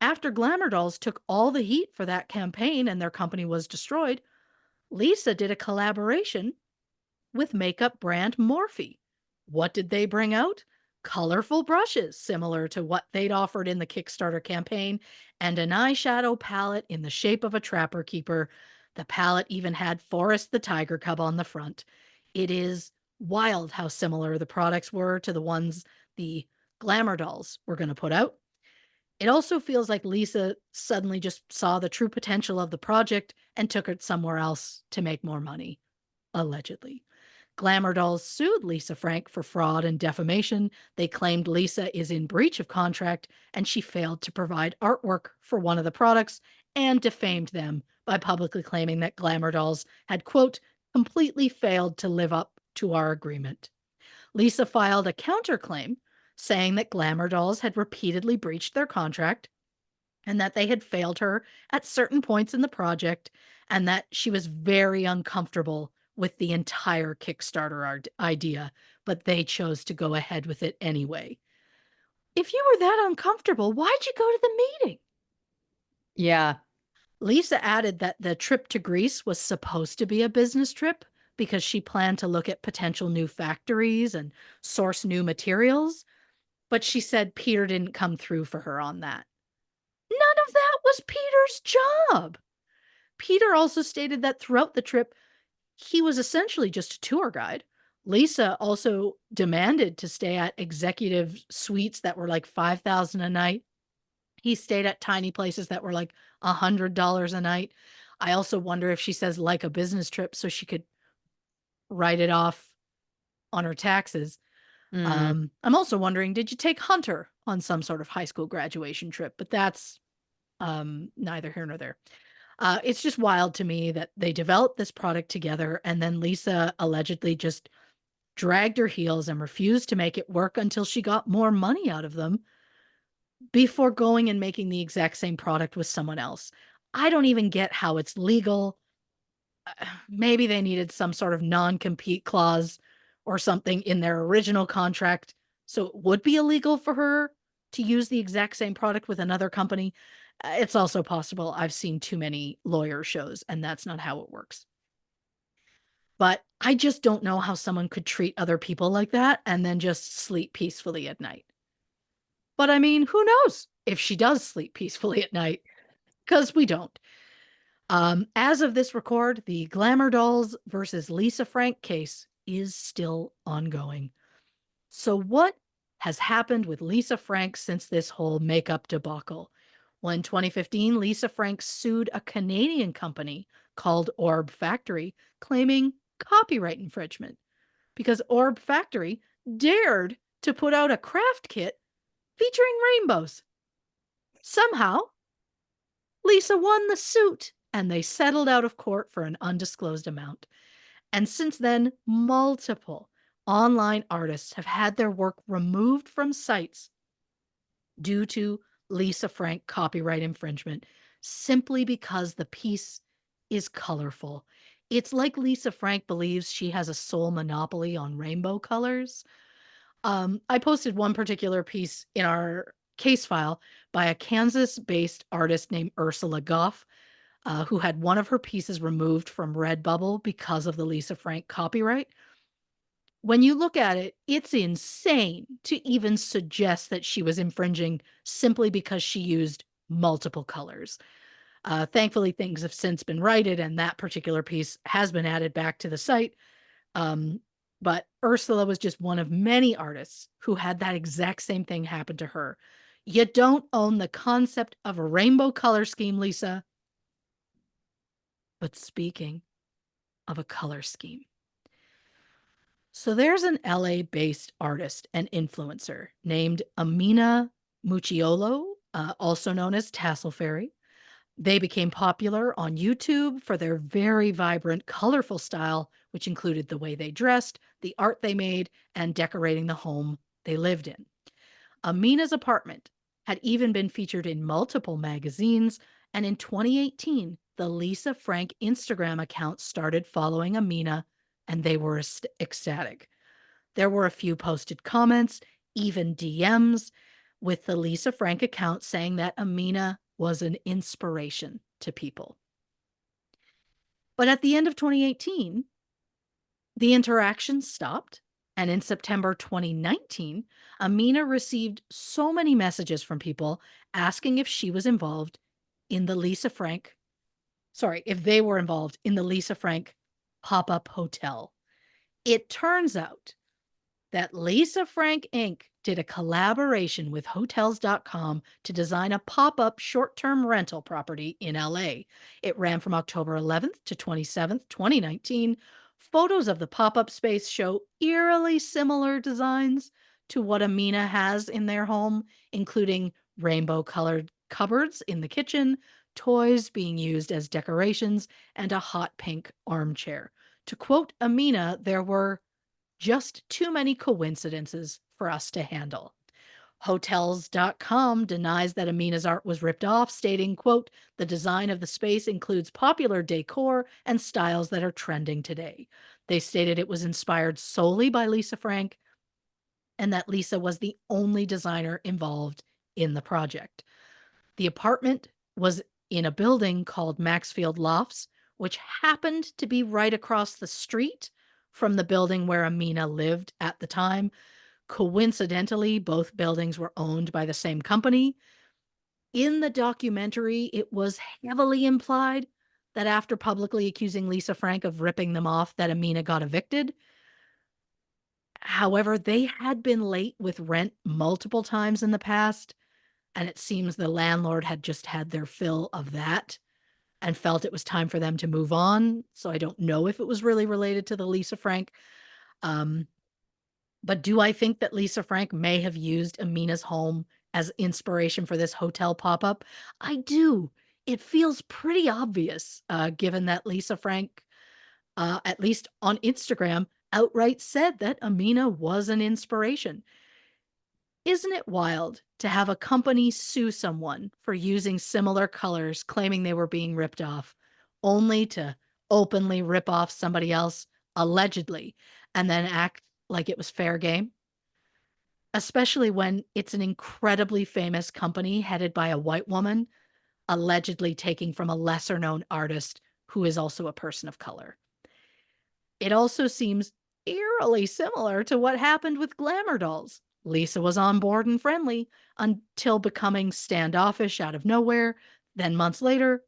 After Glamour Dolls took all the heat for that campaign and their company was destroyed, Lisa did a collaboration with makeup brand Morphe. What did they bring out? Colorful brushes, similar to what they'd offered in the Kickstarter campaign, and an eyeshadow palette in the shape of a trapper keeper. The palette even had Forrest the tiger cub on the front. It is wild how similar the products were to the ones the Glamour Dolls were going to put out. It also feels like Lisa suddenly just saw the true potential of the project and took it somewhere else to make more money, allegedly. Glamour Dolls sued Lisa Frank for fraud and defamation. They claimed Lisa is in breach of contract and she failed to provide artwork for one of the products and defamed them by publicly claiming that Glamour Dolls had, quote, completely failed to live up to our agreement. Lisa filed a counterclaim saying that Glamour Dolls had repeatedly breached their contract and that they had failed her at certain points in the project, and that she was very uncomfortable with the entire Kickstarter idea, but they chose to go ahead with it anyway. If you were that uncomfortable, why'd you go to the meeting? Yeah. Lisa added that the trip to Greece was supposed to be a business trip because she planned to look at potential new factories and source new materials, but she said Peter didn't come through for her on that. None of that was Peter's job. Peter also stated that throughout the trip, he was essentially just a tour guide. Lisa also demanded to stay at executive suites that were like 5,000 a night. He stayed at tiny places that were like $100 a night. I also wonder if she says like a business trip so she could write it off on her taxes. Mm. I'm also wondering, did you take Hunter on some sort of high school graduation trip? But that's neither here nor there. It's just wild to me that they developed this product together and then Lisa allegedly just dragged her heels and refused to make it work until she got more money out of them before going and making the exact same product with someone else. I don't even get how it's legal. Maybe they needed some sort of non compete clause or something in their original contract. So it would be illegal for her to use the exact same product with another company. It's also possible I've seen too many lawyer shows and that's not how it works. But I just don't know how someone could treat other people like that and then just sleep peacefully at night. But I mean, who knows if she does sleep peacefully at night? Because we don't. As of this record, the Glamour Dolls versus Lisa Frank case is still ongoing. So, what has happened with Lisa Frank since this whole makeup debacle? Well, in 2015, Lisa Frank sued a Canadian company called Orb Factory, claiming copyright infringement because Orb Factory dared to put out a craft kit featuring rainbows. Somehow, Lisa won the suit and they settled out of court for an undisclosed amount. And since then, multiple online artists have had their work removed from sites due to Lisa Frank copyright infringement simply because the piece is colorful. It's like Lisa Frank believes she has a sole monopoly on rainbow colors. I posted one particular piece in our case file by a Kansas based artist named Ursula Goff, who had one of her pieces removed from Redbubble because of the Lisa Frank copyright. When you look at it, it's insane to even suggest that she was infringing simply because she used multiple colors. Thankfully, things have since been righted, and that particular piece has been added back to the site. Um, but Ursula was just one of many artists who had that exact same thing happen to her. You don't own the concept of a rainbow color scheme, Lisa. But speaking of a color scheme, so there's an LA based artist and influencer named Amina Mucciolo, also known as Tassel Fairy. They became popular on YouTube for their very vibrant, colorful style, which included the way they dressed, the art they made, and decorating the home they lived in. Amina's apartment had even been featured in multiple magazines, and in 2018, the Lisa Frank Instagram account started following Amina, and they were ecstatic. There were a few posted comments, even DMs, with the Lisa Frank account saying that Amina was an inspiration to people. But at the end of 2018, the interaction stopped. And in September 2019, Amina received so many messages from people asking if she was involved in the Lisa Frank, if they were involved in the Lisa Frank pop up hotel. It turns out that Lisa Frank Inc. did a collaboration with Hotels.com to design a pop up short term rental property in LA. It ran from October 11th to 27th, 2019. Photos of the pop up space show eerily similar designs to what Amina has in their home, including rainbow colored cupboards in the kitchen, toys being used as decorations, and a hot pink armchair. To quote Amina, there were just too many coincidences for us to handle. Hotels.com denies that Amina's art was ripped off, stating, quote, the design of the space includes popular decor and styles that are trending today. They stated it was inspired solely by Lisa Frank and that Lisa was the only designer involved in the project. The apartment was in a building called Maxfield Lofts, which happened to be right across the street from the building where Amina lived at the time. Coincidentally, both buildings were owned by the same company. In the documentary, it was heavily implied that after publicly accusing Lisa Frank of ripping them off, that Amina got evicted. However, they had been late with rent multiple times in the past, and it seems the landlord had just had their fill of that and felt it was time for them to move on. So I don't know if it was really related to the Lisa Frank. Um, but do I think that Lisa Frank may have used Amina's home as inspiration for this hotel pop up? I do. It feels pretty obvious, given that Lisa Frank, at least on Instagram, outright said that Amina was an inspiration. Isn't it wild to have a company sue someone for using similar colors, claiming they were being ripped off, only to openly rip off somebody else, allegedly, and then act like it was fair game? Especially when it's an incredibly famous company headed by a white woman, allegedly taking from a lesser known artist who is also a person of color. It also seems eerily similar to what happened with glamour dolls. Lisa was on board and friendly until becoming standoffish out of nowhere. Then, months later,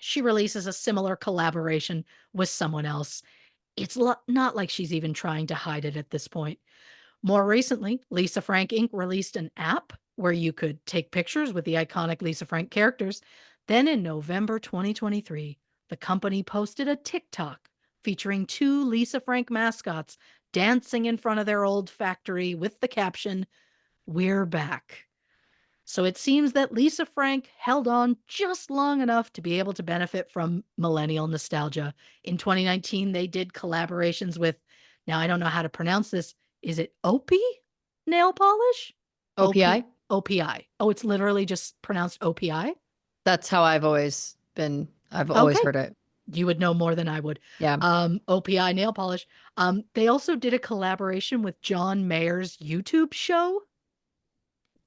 she releases a similar collaboration with someone else. It's not like she's even trying to hide it at this point. More recently, Lisa Frank Inc. released an app where you could take pictures with the iconic Lisa Frank characters. Then in November 2023, the company posted a TikTok featuring two Lisa Frank mascots dancing in front of their old factory with the caption, "We're back." So it seems that Lisa Frank held on just long enough to be able to benefit from millennial nostalgia. In 2019, they did collaborations with, now I don't know how to pronounce this. Is it OPI nail polish? OP OPI? OPI. Oh, it's literally just pronounced OPI? That's how I've always Okay. heard it. You would know more than I would. Yeah. OPI nail polish. They also did a collaboration with John Mayer's YouTube show.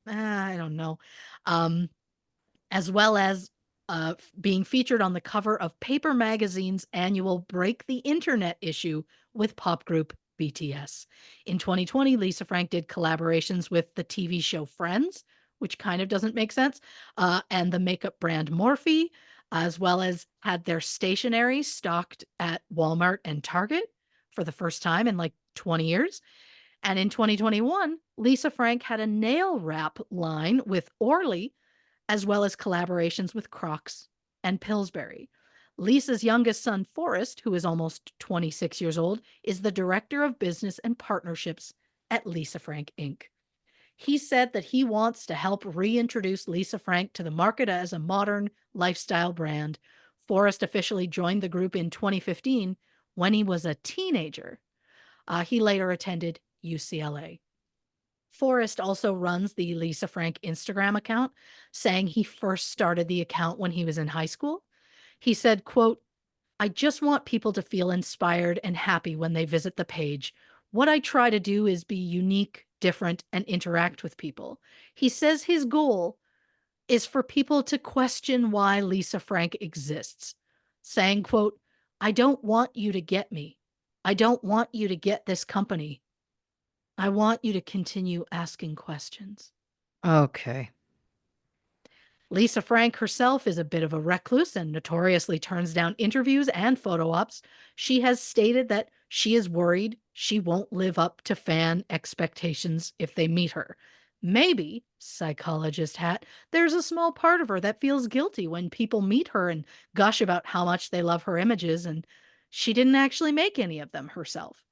I don't know. Um, as well as being featured on the cover of Paper Magazine's annual Break the Internet issue with pop group BTS. In 2020, Lisa Frank did collaborations with the TV show Friends, which kind of doesn't make sense, and the makeup brand Morphe, as well as had their stationery stocked at Walmart and Target for the first time in like 20 years. And in 2021, Lisa Frank had a nail wrap line with Orly, as well as collaborations with Crocs and Pillsbury. Lisa's youngest son, Forrest, who is almost 26 years old, is the director of business and partnerships at Lisa Frank Inc. He said that he wants to help reintroduce Lisa Frank to the market as a modern lifestyle brand. Forrest officially joined the group in 2015 when he was a teenager. He later attended UCLA. Forrest also runs the Lisa Frank Instagram account, saying he first started the account when he was in high school. He said, quote, I just want people to feel inspired and happy when they visit the page. What I try to do is be unique, different, and interact with people. He says his goal is for people to question why Lisa Frank exists, saying, quote, I don't want you to get me. I don't want you to get this company. I want you to continue asking questions. Okay. Lisa Frank herself is a bit of a recluse and notoriously turns down interviews and photo ops. She has stated that she is worried she won't live up to fan expectations if they meet her. Maybe, psychologist Hat, there's a small part of her that feels guilty when people meet her and gush about how much they love her images, and she didn't actually make any of them herself.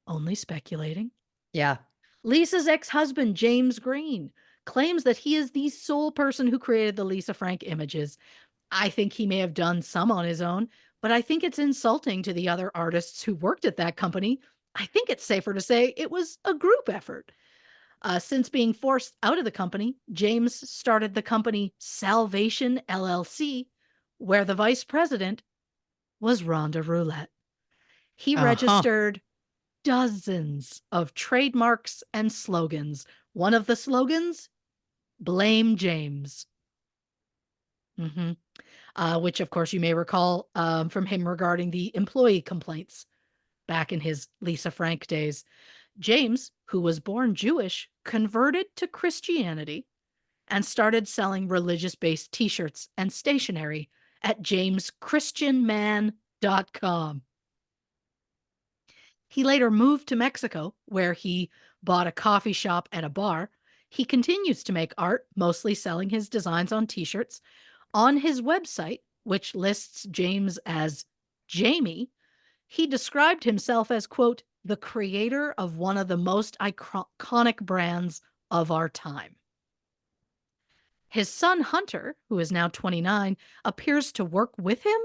Only speculating. Yeah. Lisa's ex husband, James Green, claims that he is the sole person who created the Lisa Frank images. I think he may have done some on his own, but I think it's insulting to the other artists who worked at that company. I think it's safer to say it was a group effort. Since being forced out of the company, James started the company Salvation LLC, where the vice president was Rhonda Roulette. He Uh-huh. registered dozens of trademarks and slogans. One of the slogans, Blame James. Mhm. Which, of course, you may recall from him regarding the employee complaints back in his Lisa Frank days. James, who was born Jewish, converted to Christianity and started selling religious based t shirts and stationery at jameschristianman.com. He later moved to Mexico, where he bought a coffee shop and a bar. He continues to make art, mostly selling his designs on t shirts. On his website, which lists James as Jamie, he described himself as, quote, the creator of one of the most iconic brands of our time. His son Hunter, who is now 29, appears to work with him.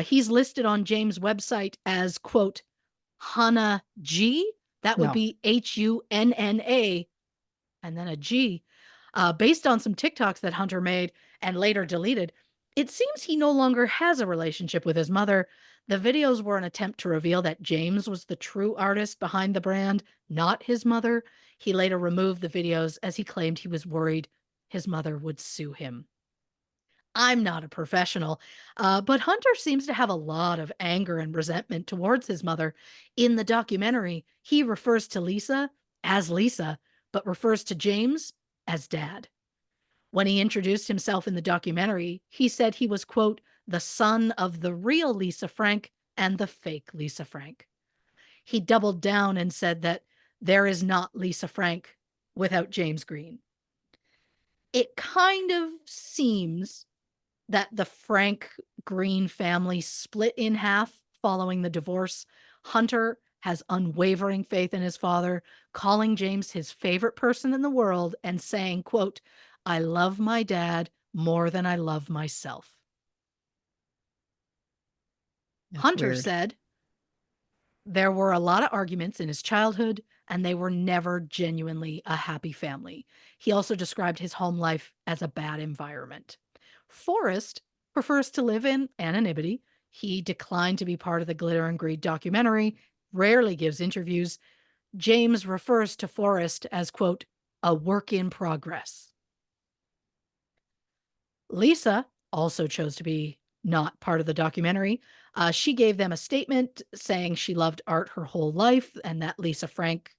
He's listed on James' website as, quote, Hannah G. That would No. be Hunna and then a G. Based on some TikToks that Hunter made and later deleted, it seems he no longer has a relationship with his mother. The videos were an attempt to reveal that James was the true artist behind the brand, not his mother. He later removed the videos as he claimed he was worried his mother would sue him. I'm not a professional, but Hunter seems to have a lot of anger and resentment towards his mother. In the documentary, he refers to Lisa as Lisa, but refers to James as Dad. When he introduced himself in the documentary, he said he was, quote, the son of the real Lisa Frank and the fake Lisa Frank. He doubled down and said that there is not Lisa Frank without James Green. It kind of seems that the Frank Green family split in half following the divorce. Hunter has unwavering faith in his father, calling James his favorite person in the world and saying, quote, I love my dad more than I love myself. That's Hunter weird. said there were a lot of arguments in his childhood, and they were never genuinely a happy family. He also described his home life as a bad environment. Forrest prefers to live in anonymity. He declined to be part of the Glitter and Greed documentary, rarely gives interviews. James refers to Forrest as, quote, a work in progress. Lisa also chose to be not part of the documentary. She gave them a statement saying she loved art her whole life and that Lisa Frank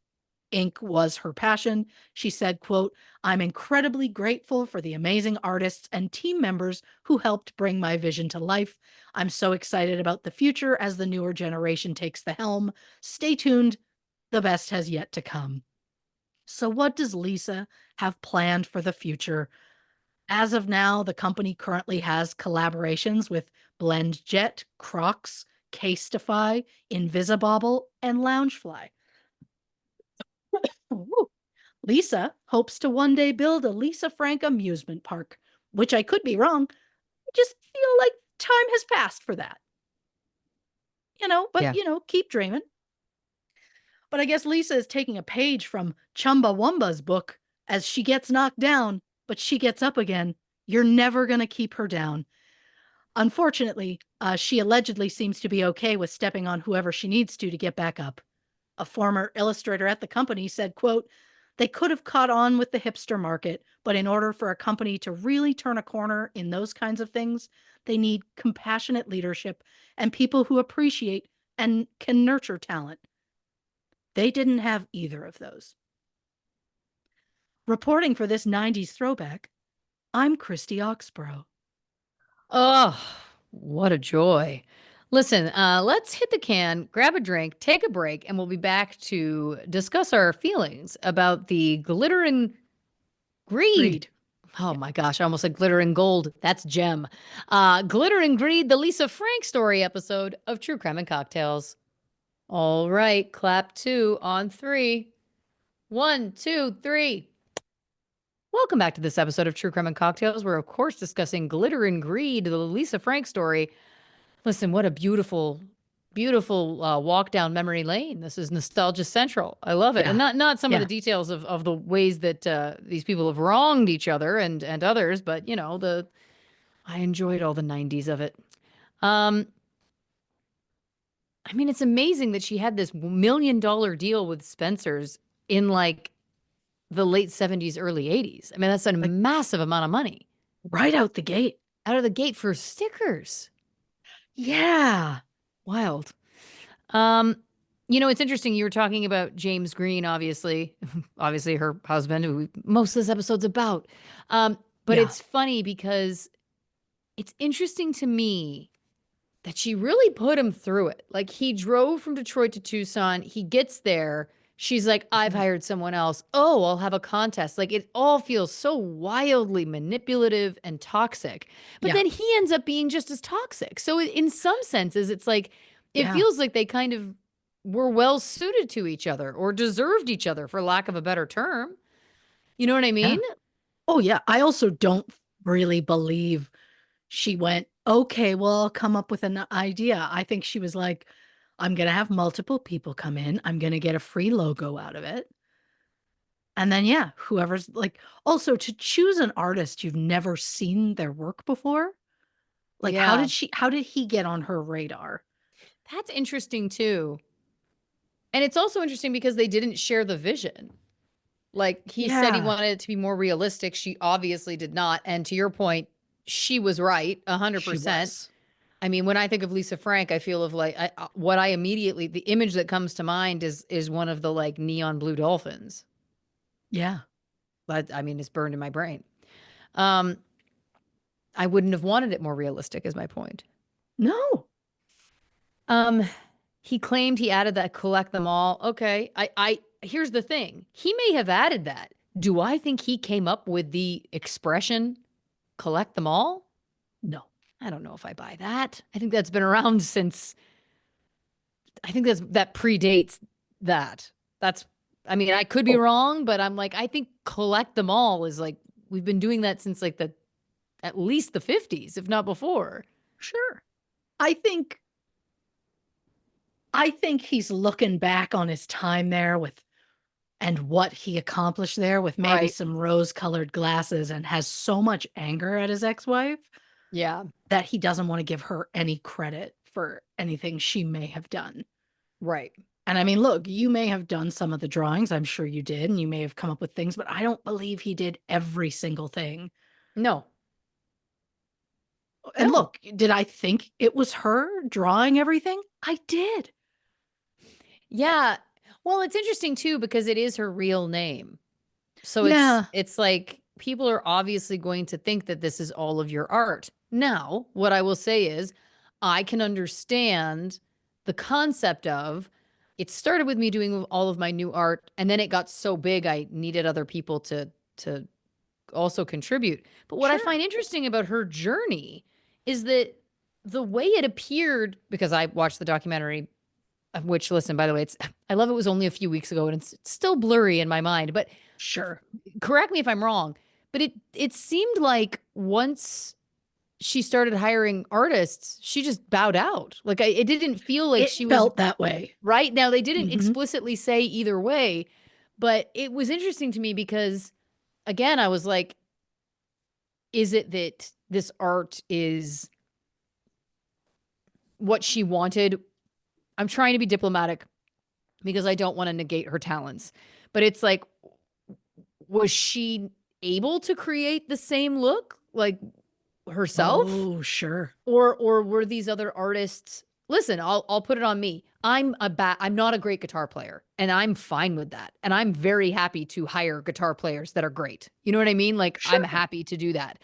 Inc. was her passion. She said, quote, I'm incredibly grateful for the amazing artists and team members who helped bring my vision to life. I'm so excited about the future as the newer generation takes the helm. Stay tuned. The best has yet to come. So, what does Lisa have planned for the future? As of now, the company currently has collaborations with BlendJet, Crocs, Casetify, Invisibobble, and Loungefly. Ooh. Lisa hopes to one day build a Lisa Frank amusement park, which I could be wrong. I just feel like time has passed for that. But Yeah. keep dreaming. But I guess Lisa is taking a page from Chumbawamba's book. As she gets knocked down, but she gets up again. You're never going to keep her down. Unfortunately, she allegedly seems to be okay with stepping on whoever she needs to get back up. A former illustrator at the company said, quote, they could have caught on with the hipster market, but in order for a company to really turn a corner in those kinds of things, they need compassionate leadership and people who appreciate and can nurture talent. They didn't have either of those. Reporting for this 90s throwback, I'm Christy Oxborrow. Oh, what a joy. Listen, let's hit the can, grab a drink, take a break, and we'll be back to discuss our feelings about the glitter and greed. Read. Oh Yeah. my gosh, I almost said glitter and gold. That's gem. Glitter and Greed, the Lisa Frank story episode of True Crime and Cocktails. All right, clap two on three. One, two, three. Welcome back to this episode of True Crime and Cocktails. We're, of course, discussing Glitter and Greed, the Lisa Frank story. Listen, what a beautiful, beautiful walk down memory lane. This is nostalgia central. I love it, and Yeah. not some of the Yeah. details of the ways that these people have wronged each other and others, but I enjoyed all the '90s of it. Um, I mean, it's amazing that she had this $1 million deal with Spencer's in like the late '70s, early '80s. I mean, that's a Like massive amount of money right out the gate. out of the gate for stickers. Yeah. Wild. Um, it's interesting. You were talking about James Green, obviously, obviously her husband, who most of this episode's about. But Yeah. it's funny because it's interesting to me that she really put him through it. Like he drove from Detroit to Tucson. He gets there. She's like, I've Mhm. hired someone else. Oh, I'll have a contest. Like it all feels so wildly manipulative and toxic. But Yeah. then he ends up being just as toxic. So in some senses, it's like, it Yeah. feels like they kind of were well suited to each other or deserved each other, for lack of a better term. You know what I Yeah. mean? Oh, yeah. I also don't really believe she went, okay, well, I'll come up with an idea. I think she was like, I'm going to have multiple people come in. I'm going to get a free logo out of it. And then, yeah, whoever's like, also to choose an artist you've never seen their work before. Like, Yeah. how did he get on her radar? That's interesting too. And it's also interesting because they didn't share the vision. Like he said he Yeah, wanted it to be more realistic. She obviously did not. And to your point, she was right, she 100%. was. I mean, when I think of Lisa Frank, I feel of like what I immediately the image that comes to mind is one of the like neon blue dolphins. Yeah. But I mean, it's burned in my brain. Um, I wouldn't have wanted it more realistic, is my point. No. Um, he claimed he added that collect them all. Okay, I here's the thing. He may have added that. Do I think he came up with the expression collect them all? No. I don't know if I buy that. I think that's been around since I think that predates that. That's I mean, I could be Oh, wrong, but I'm like I think collect them all is like we've been doing that since like the at least the '50s, if not before. sure. I think I think he's looking back on his time there with and what he accomplished there with maybe Right. some rose-colored glasses and has so much anger at his ex-wife Yeah. that he doesn't want to give her any credit for anything she may have done. Right. And I mean, look, you may have done some of the drawings. I'm sure you did, and you may have come up with things, but I don't believe he did every single thing. No. And No. look, did I think it was her drawing everything? I did. Yeah. Well, it's interesting too because it is her real name. So it's Yeah, it's like people are obviously going to think that this is all of your art. Now, what I will say is I can understand the concept of it started with me doing all of my new art, and then it got so big I needed other people to also contribute. But what I Sure. find interesting about her journey is that the way it appeared, because I watched the documentary, which, listen, by the way, it's I love it was only a few weeks ago and it's still blurry in my mind, but Sure. correct me if I'm wrong, but it seemed like once she started hiring artists, she just bowed out. Like it didn't feel like It she was felt that way. right. Now they didn't Mhm. explicitly say either way, but it was interesting to me because again, I was like, is it that this art is what she wanted? I'm trying to be diplomatic because I don't want to negate her talents. But it's like, was she able to create the same look like herself? Oh, sure. Or were these other artists, listen, I'll put it on me. I'm not a great guitar player, and I'm fine with that. And I'm very happy to hire guitar players that are great. You know what I mean? Like I'm Sure. happy to do that.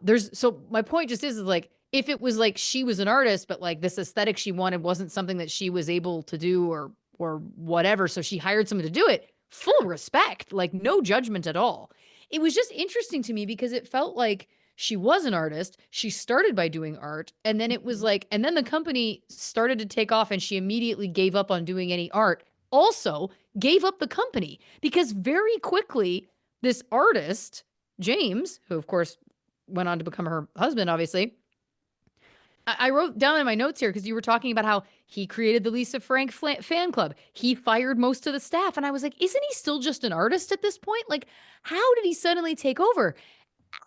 There's so my point just is like if it was like she was an artist, but like this aesthetic she wanted wasn't something that she was able to do or whatever, so she hired someone to do it, full Sure. respect, like no judgment at all. It was just interesting to me because it felt like she was an artist. She started by doing art. And then it was Mhm. like, and then the company started to take off and she immediately gave up on doing any art. Also, gave up the company because very quickly, this artist, James, who of course went on to become her husband, obviously. I wrote down in my notes here because you were talking about how he created the Lisa Frank fan club. He fired most of the staff. And I was like, isn't he still just an artist at this point? Like, how did he suddenly take over?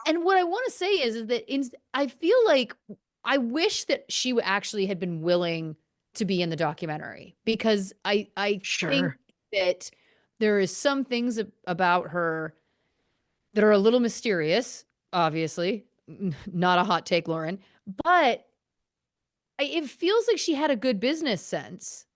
And what I want to say is that I feel like I wish that she actually had been willing to be in the documentary because I think Sure. that there is some things about her that are a little mysterious, obviously. Not a hot take, Lauren, but it feels like she had a good business sense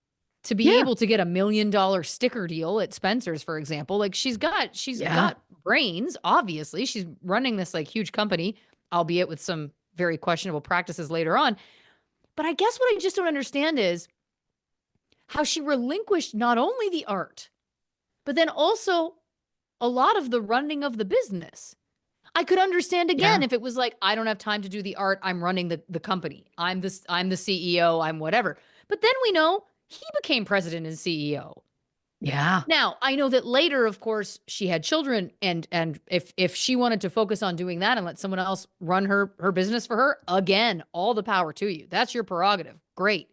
to be Yeah. able to get $1 million sticker deal at Spencer's, for example. Like she's Yeah. got brains, obviously. She's running this like huge company, albeit with some very questionable practices later on. But I guess what I just don't understand is how she relinquished not only the art, but then also a lot of the running of the business. I could understand again Yeah. if it was like, I don't have time to do the art. I'm running the company. I'm the CEO. I'm whatever. But then we know he became president and CEO. Yeah. Now, I know that later, of course, she had children, and if she wanted to focus on doing that and let someone else run her business for her, again, all the power to you. That's your prerogative. Great.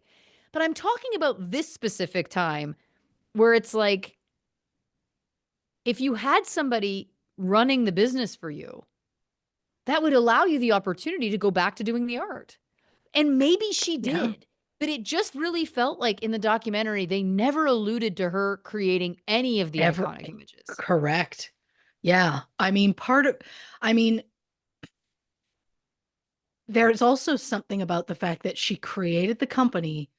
But I'm talking about this specific time where it's like if you had somebody running the business for you, that would allow you the opportunity to go back to doing the art. And maybe she Yeah. did, but it just really felt like in the documentary, they never alluded to her creating any of the Ever iconic images. correct. Yeah. I mean, there's also something about the fact that she created the company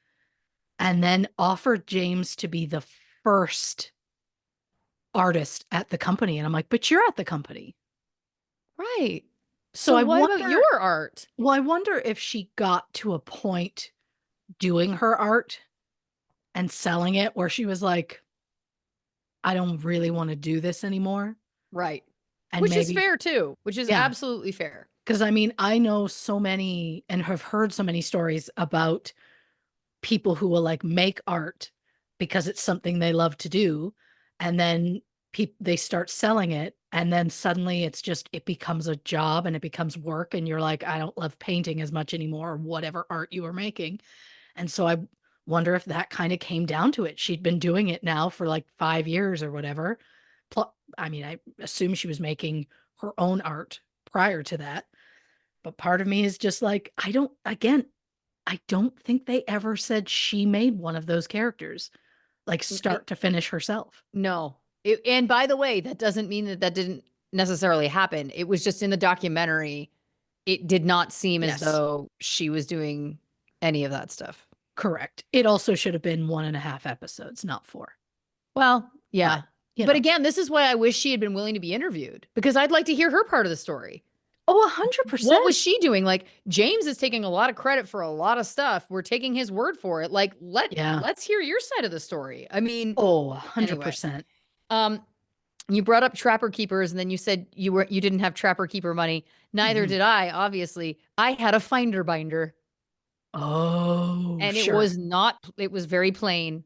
and then offered James to be the first artist at the company. And I'm like, but you're at the company. Right. So So I what about wonder, your art? well, I wonder if she got to a point doing her art and selling it where she was like, I don't really want to do this anymore. Right. And Which is maybe, fair too, which is yeah. absolutely fair. Because I mean, I know so many and have heard so many stories about people who will like make art because it's something they love to do. And then they start selling it. And then suddenly it becomes a job and it becomes work. And you're like, I don't love painting as much anymore, or whatever art you are making. And so I wonder if that kind of came down to it. She'd been doing it now for like 5 years or whatever. I mean, I assume she was making her own art prior to that. But part of me is just like, I don't think they ever said she made one of those characters, like It, start to finish herself. no. And by the way, that doesn't mean that that didn't necessarily happen. It was just in the documentary, it did not seem as Yes, though she was doing any of that stuff. correct. It also should have been 1.5 episodes, not four. Well, But, yeah. you But know, again, this is why I wish she had been willing to be interviewed because I'd like to hear her part of the story. Oh, What was 100%. she doing? Like, James is taking a lot of credit for a lot of stuff. We're taking his word for it. Like, Yeah. let's hear your side of the story. I mean, Oh, anyway. 100%. Um, you brought up Trapper Keepers, and then you said you didn't have Trapper Keeper money. Neither Mhm. did I, obviously. I had a Finder binder, Oh, and sure. it was very plain.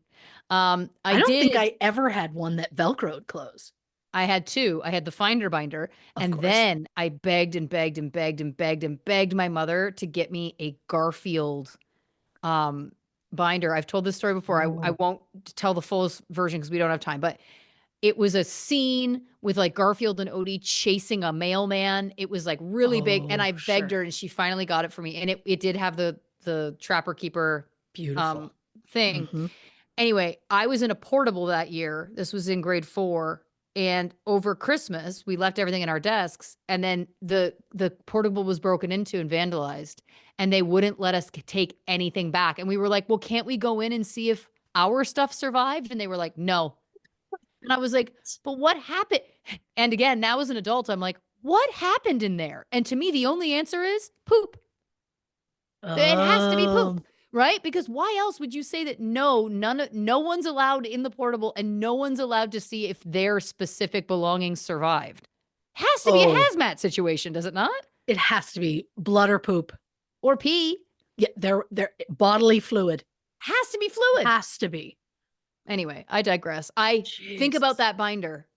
I I don't think did I ever had one that Velcroed close. I had two. I had the Finder binder, Of and course. then I begged and begged and begged and begged and begged my mother to get me a Garfield um binder. I've told this story before. I Oh, won't tell the full version because we don't have time, but it was a scene with like Garfield and Odie chasing a mailman. It was like really big, and oh, I begged sure. her, and she finally got it for me. And it did have the Trapper Keeper Beautiful. um thing. Mhm. Anyway, I was in a portable that year. This was in grade 4. And over Christmas, we left everything in our desks, and then the portable was broken into and vandalized, and they wouldn't let us take anything back. And we were like, "Well, can't we go in and see if our stuff survived?" And they were like, "No." And I was like, "But what happened?" And again, now as an adult, I'm like, "What happened in there?" And to me, the only answer is poop. It has to be poop, Um, right? Because why else would you say that no one's allowed in the portable and no one's allowed to see if their specific belongings survived? Has to be a oh, hazmat situation, does it not? it has to be blood or poop. Or pee. Yeah, they're bodily fluid. Has to be fluid. Has to be. Anyway, I digress. I think about Jesus. that binder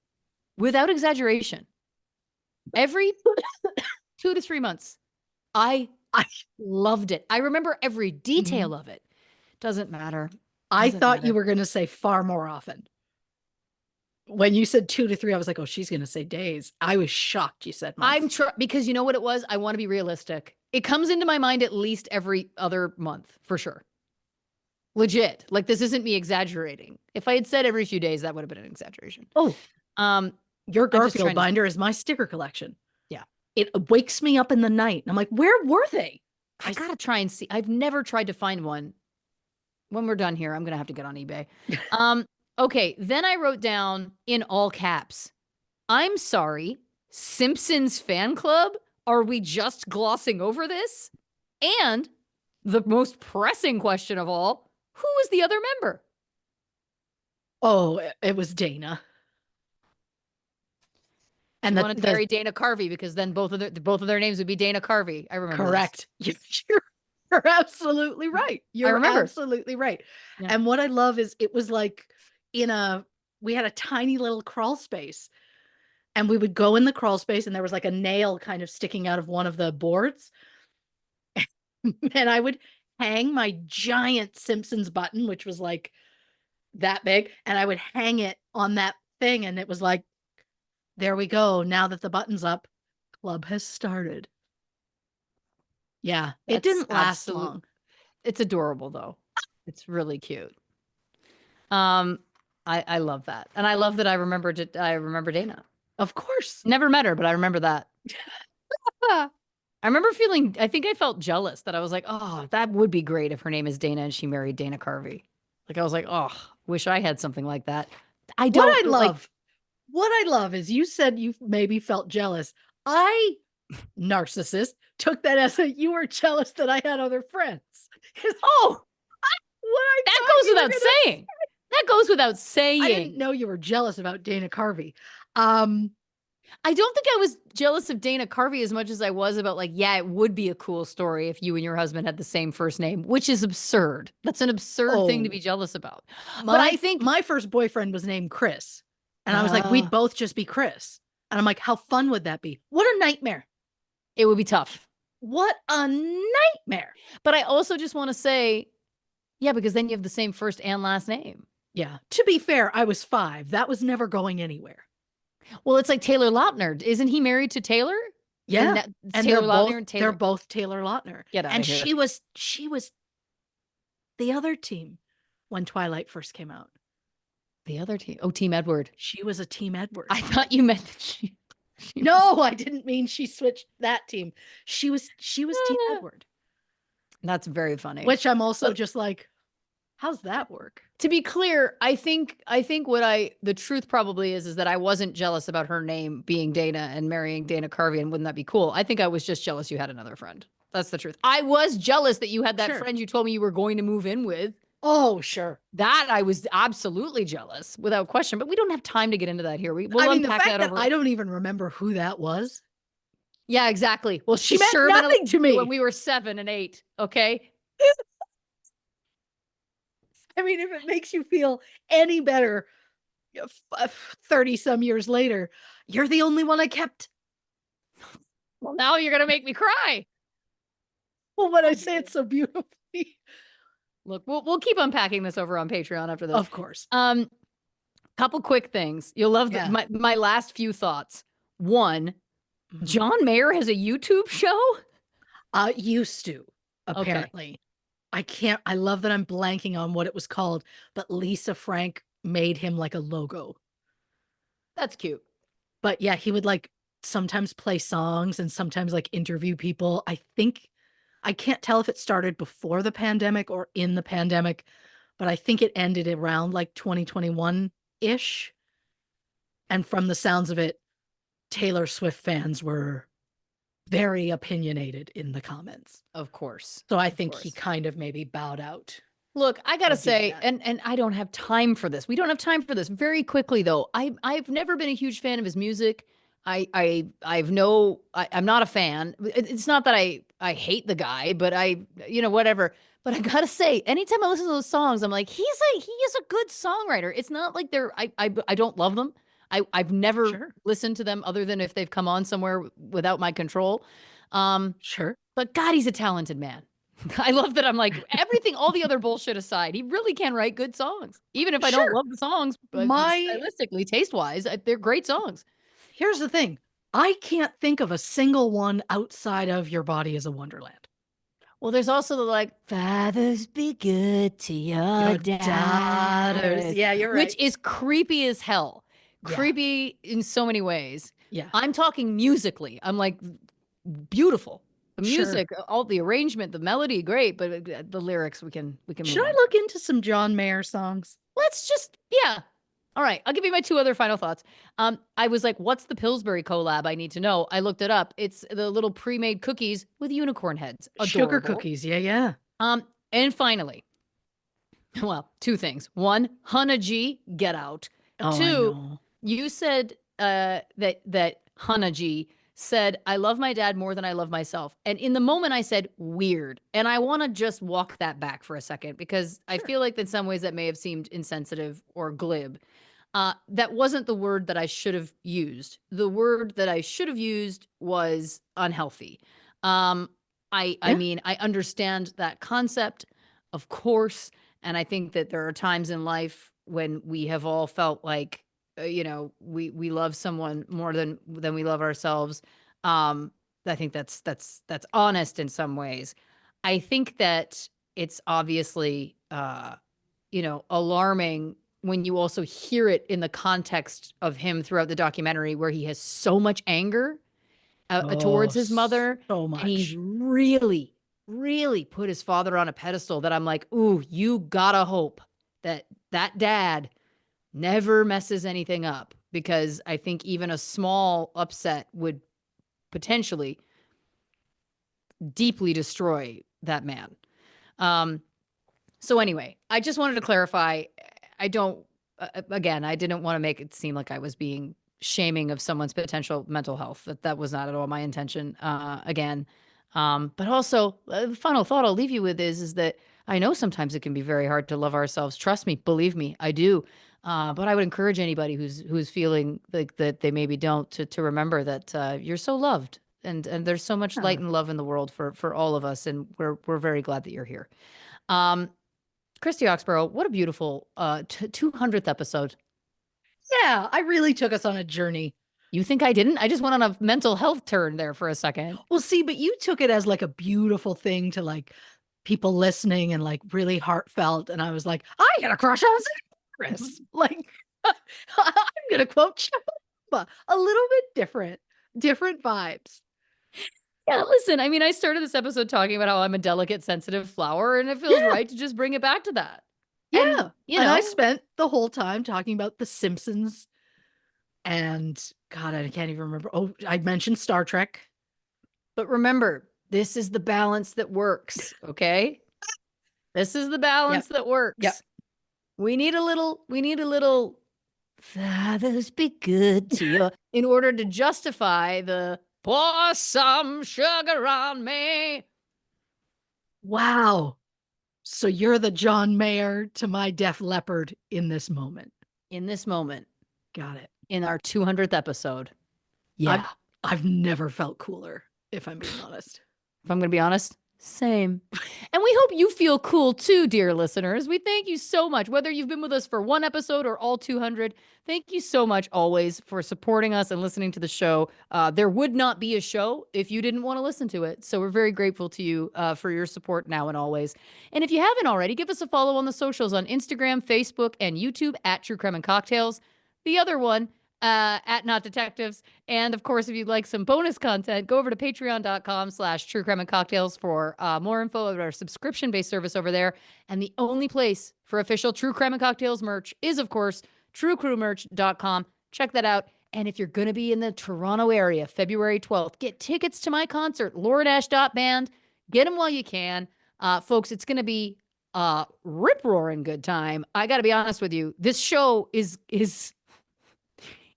without exaggeration. Every 2 to 3 months, I I loved it. I remember every Mhm. detail of it. Doesn't matter. I Doesn't thought you matter. were going to say far more often. When you said 2 to 3, I was like, "Oh, she's going to say days." I was shocked you said months. Because you know what it was? I want to be realistic. It comes into my mind at least every other month, for sure. Legit. Like this isn't me exaggerating. If I had said every few days, that would have been an exaggeration. Oh, Um, your I'm just Garfield trying to, binder is my sticker collection. yeah. It wakes me up in the night. And I'm like, "Where were they?" I gotta try and see. I've never tried to find one. When we're done here, I'm gonna have to get on eBay. Um, okay. Then I wrote down in all caps, I'm sorry, Simpsons fan club? Are we just glossing over this? And the most pressing question of all, who was the other member? Oh, it was Dana. She And the wanted to the marry Dana Carvey because then both of their names would be Dana Carvey. I remember this. correct. You're you're absolutely right. I You're remember. absolutely right. Yeah. And what I love is it was like in a we had a tiny little crawl space, and we would go in the crawl space, and there was like a nail kind of sticking out of one of the boards, and I would hang my giant Simpsons button, which was like that big, and I would hang it on that thing, and it was like, there we go. Now that the button's up, club has started. Yeah, it That's didn't last absolute. long. It's adorable though. It's really cute. Um, I love that, and I love that I remember Dana. Of course. Never met her, but I remember that. I remember feeling. I think I felt jealous that I was like, oh, that would be great if her name is Dana and she married Dana Carvey. Like I was like, oh, wish I had something like that. I What don't I like. love, what I love is you said you maybe felt jealous. I, narcissist, took that as a you were jealous that I had other friends. 'Cause Oh, what I that thought goes you were without gonna saying. That goes without I didn't saying. know you were jealous about Dana Carvey. Um, I don't think I was jealous of Dana Carvey as much as I was about like, yeah, it would be a cool story if you and your husband had the same first name, which is absurd. That's an absurd thing to be oh, jealous about. But I my think my first boyfriend was named Chris. And I was like, we'd uh, both just be Chris. And I'm like, how fun would that be? What a nightmare. it would be tough. What a nightmare. But I also just want to say, yeah, because then you have the same first and last name. Yeah. To be fair, I was 5. That was never going anywhere. Well, it's like Taylor Lautner. Isn't he married to Taylor? And Yeah. that it's And Taylor Lautner and they're Taylor. both Taylor Lautner. Get out And of here. she was the other team when Twilight first came out. The other team. Oh, Team Edward. She was a Team Edward. I thought you meant that she was. No, I didn't mean she switched that team. She was Team Edward, That's very funny. which I'm also But just like, how's that work? To be clear, I think the truth probably is that I wasn't jealous about her name being Dana and marrying Dana Carvey, and wouldn't that be cool? I think I was just jealous you had another friend. That's the truth. I was jealous that you had that Sure. friend you told me you were going to move in with. Oh, sure. That I was absolutely jealous, without question, but we don't have time to get into that here. I We'll mean, the unpack fact that that over. I don't even remember who that was, Yeah, exactly. Well, she she meant sure meant a lot nothing to to me when me. we were 7 and 8, okay? I mean, if it makes you feel any better, 30 some years later, you're the only one I kept. Well, now you're gonna make me cry. Well, when I Oh, say it dear. so beautifully. Look, we'll keep unpacking this over on Patreon after this. Of course. Um, couple quick things. You'll love Yeah. my last few thoughts. One, Mhm. John Mayer has a YouTube show? Used to, Okay, apparently. I love that I'm blanking on what it was called, but Lisa Frank made him like a logo. that's cute. But yeah, he would like sometimes play songs and sometimes like interview people. I can't tell if it started before the pandemic or in the pandemic, but I think it ended around like 2021-ish. And from the sounds of it, Taylor Swift fans were very opinionated in the comments. Of course, So I of think he course. kind of maybe bowed out Look, I gotta of doing say, that. and I don't have time for this. We don't have time for this. Very quickly though, I've never been a huge fan of his music. I'm not a fan. It's not that I hate the guy, but whatever. But I gotta say, anytime I listen to those songs, I'm like, he is a good songwriter. It's not like I don't love them. I've never Sure. listened to them other than if they've come on somewhere without my control. Um, Sure. but God, he's a talented man. I love that I'm like, everything, all the other bullshit aside, he really can write good songs. Even if I don't Sure. love the songs, but My stylistically, taste-wise, they're great songs. Here's the thing. I can't think of a single one outside of Your Body is a Wonderland. Well, there's also the like, fathers be good to your Your daughters. daughters, Yeah, you're which right. is creepy as hell. Yeah. Creepy in so many ways. Yeah. I'm talking musically. I'm like, beautiful. The Sure. music, all the arrangement, the melody, great, but the lyrics, we can Should move I on. look into some John Mayer songs? Let's just, yeah. All right, I'll give you my 2 other final thoughts. I was like, "What's the Pillsbury collab? I need to know." I looked it up. It's the little pre-made cookies with unicorn heads. Sugar Adorable. cookies. Yeah, yeah. And finally, well, 2 things. 1, Hannah G, get out. Oh, I 2, know. you said, that Hannah G said, "I love my dad more than I love myself." And in the moment, I said, "Weird." And I wanna just walk that back for a second because I Sure. feel like in some ways that may have seemed insensitive or glib. That wasn't the word that I should have used. The word that I should have used was unhealthy. Um, I Yeah. mean, I understand that concept, of course, and I think that there are times in life when we have all felt like, we love someone more than we love ourselves. Um, I think that's honest in some ways. I think that it's obviously alarming when you also hear it in the context of him throughout the documentary where he has so much anger Oh, towards his mother, so and he's much. really, really put his father on a pedestal that I'm like, "Ooh, you gotta hope that that dad never messes anything up," because I think even a small upset would potentially deeply destroy that man. Um, So anyway, I just wanted to clarify. I don't, again, I didn't want to make it seem like I was being shaming of someone's potential mental health. That was not at all my intention. Again, but also the final thought I'll leave you with is that I know sometimes it can be very hard to love ourselves. Trust me, believe me, I do. But I would encourage anybody who's feeling like that they maybe don't to remember that you're so loved and there's so much light Yeah. and love in the world for all of us, and we're very glad that you're here. Um, Christy Oxborrow, what a beautiful 200th episode. Yeah, I really took us on a journey. You think I didn't? I just went on a mental health turn there for a second. Well, see, but you took it as like a beautiful thing to like people listening and like really heartfelt. And I was like, I got a crush on Chris. Like, I'm gonna quote Chuba. A little bit different vibes. Yeah, listen, I mean, I started this episode talking about how I'm a delicate, sensitive flower, and it feels Yeah, right to just bring it back to that. And, Yeah, and I spent the whole time talking about The Simpsons and God, I can't even remember. Oh, I mentioned Star Trek. but remember, this is the balance that works, okay? This is the balance Yep, that yep. works. We need a little fathers be good to you in order to justify the pour some sugar on me. Wow. So you're the John Mayer to my Def Leppard in this moment. In this moment, Got it. in our 200th episode. I've Yeah. I've never felt cooler, if I'm being honest. If I'm going to be honest, same. And we hope you feel cool too, dear listeners. We thank you so much. Whether you've been with us for one episode or all 200, thank you so much always for supporting us and listening to the show. There would not be a show if you didn't want to listen to it. So we're very grateful to you for your support now and always. And if you haven't already, give us a follow on the socials on Instagram, Facebook, and YouTube at True Crime and Cocktails. The other one, at Not Detectives. And of course, if you'd like some bonus content, go over to patreon.com/True Crime and Cocktails for more info about our subscription-based service over there. And the only place for official True Crime and Cocktails merch is, of course, truecrewmerch.com. Check that out. And if you're going to be in the Toronto area, February 12th, get tickets to my concert, Band. Get them while you can. Folks, it's going to be a rip-roaring good time. I got to be honest with you. This show is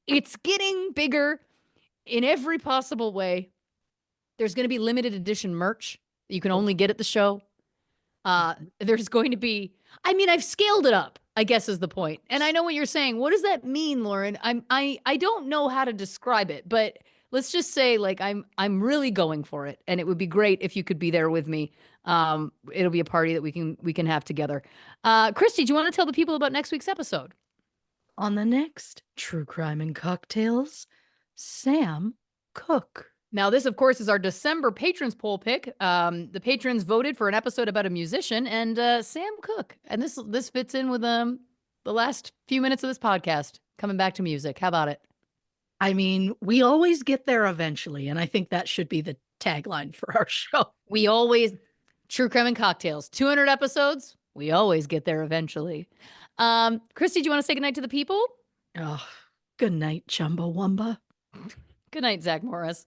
it's getting bigger in every possible way. There's going to be limited edition merch that you can only get at the show. There's going to be, I mean, I've scaled it up, I guess is the point. And I know what you're saying. What does that mean, Lauren? I don't know how to describe it, but let's just say like I'm really going for it. And it would be great if you could be there with me. It'll be a party that we can have together. Christy, do you want to tell the people about next week's episode? On the next True Crime and Cocktails, Sam Cooke. Now, this, of course, is our December patrons poll pick. The patrons voted for an episode about a musician and Sam Cooke. And this fits in with the last few minutes of this podcast, coming back to music. How about it? I mean, we always get there eventually, and I think that should be the tagline for our show. We always, True Crime and Cocktails, 200 episodes, we always get there eventually. Christy, do you want to say goodnight to the people? Oh, good night, Chumbawamba. Good night, Zach Morris.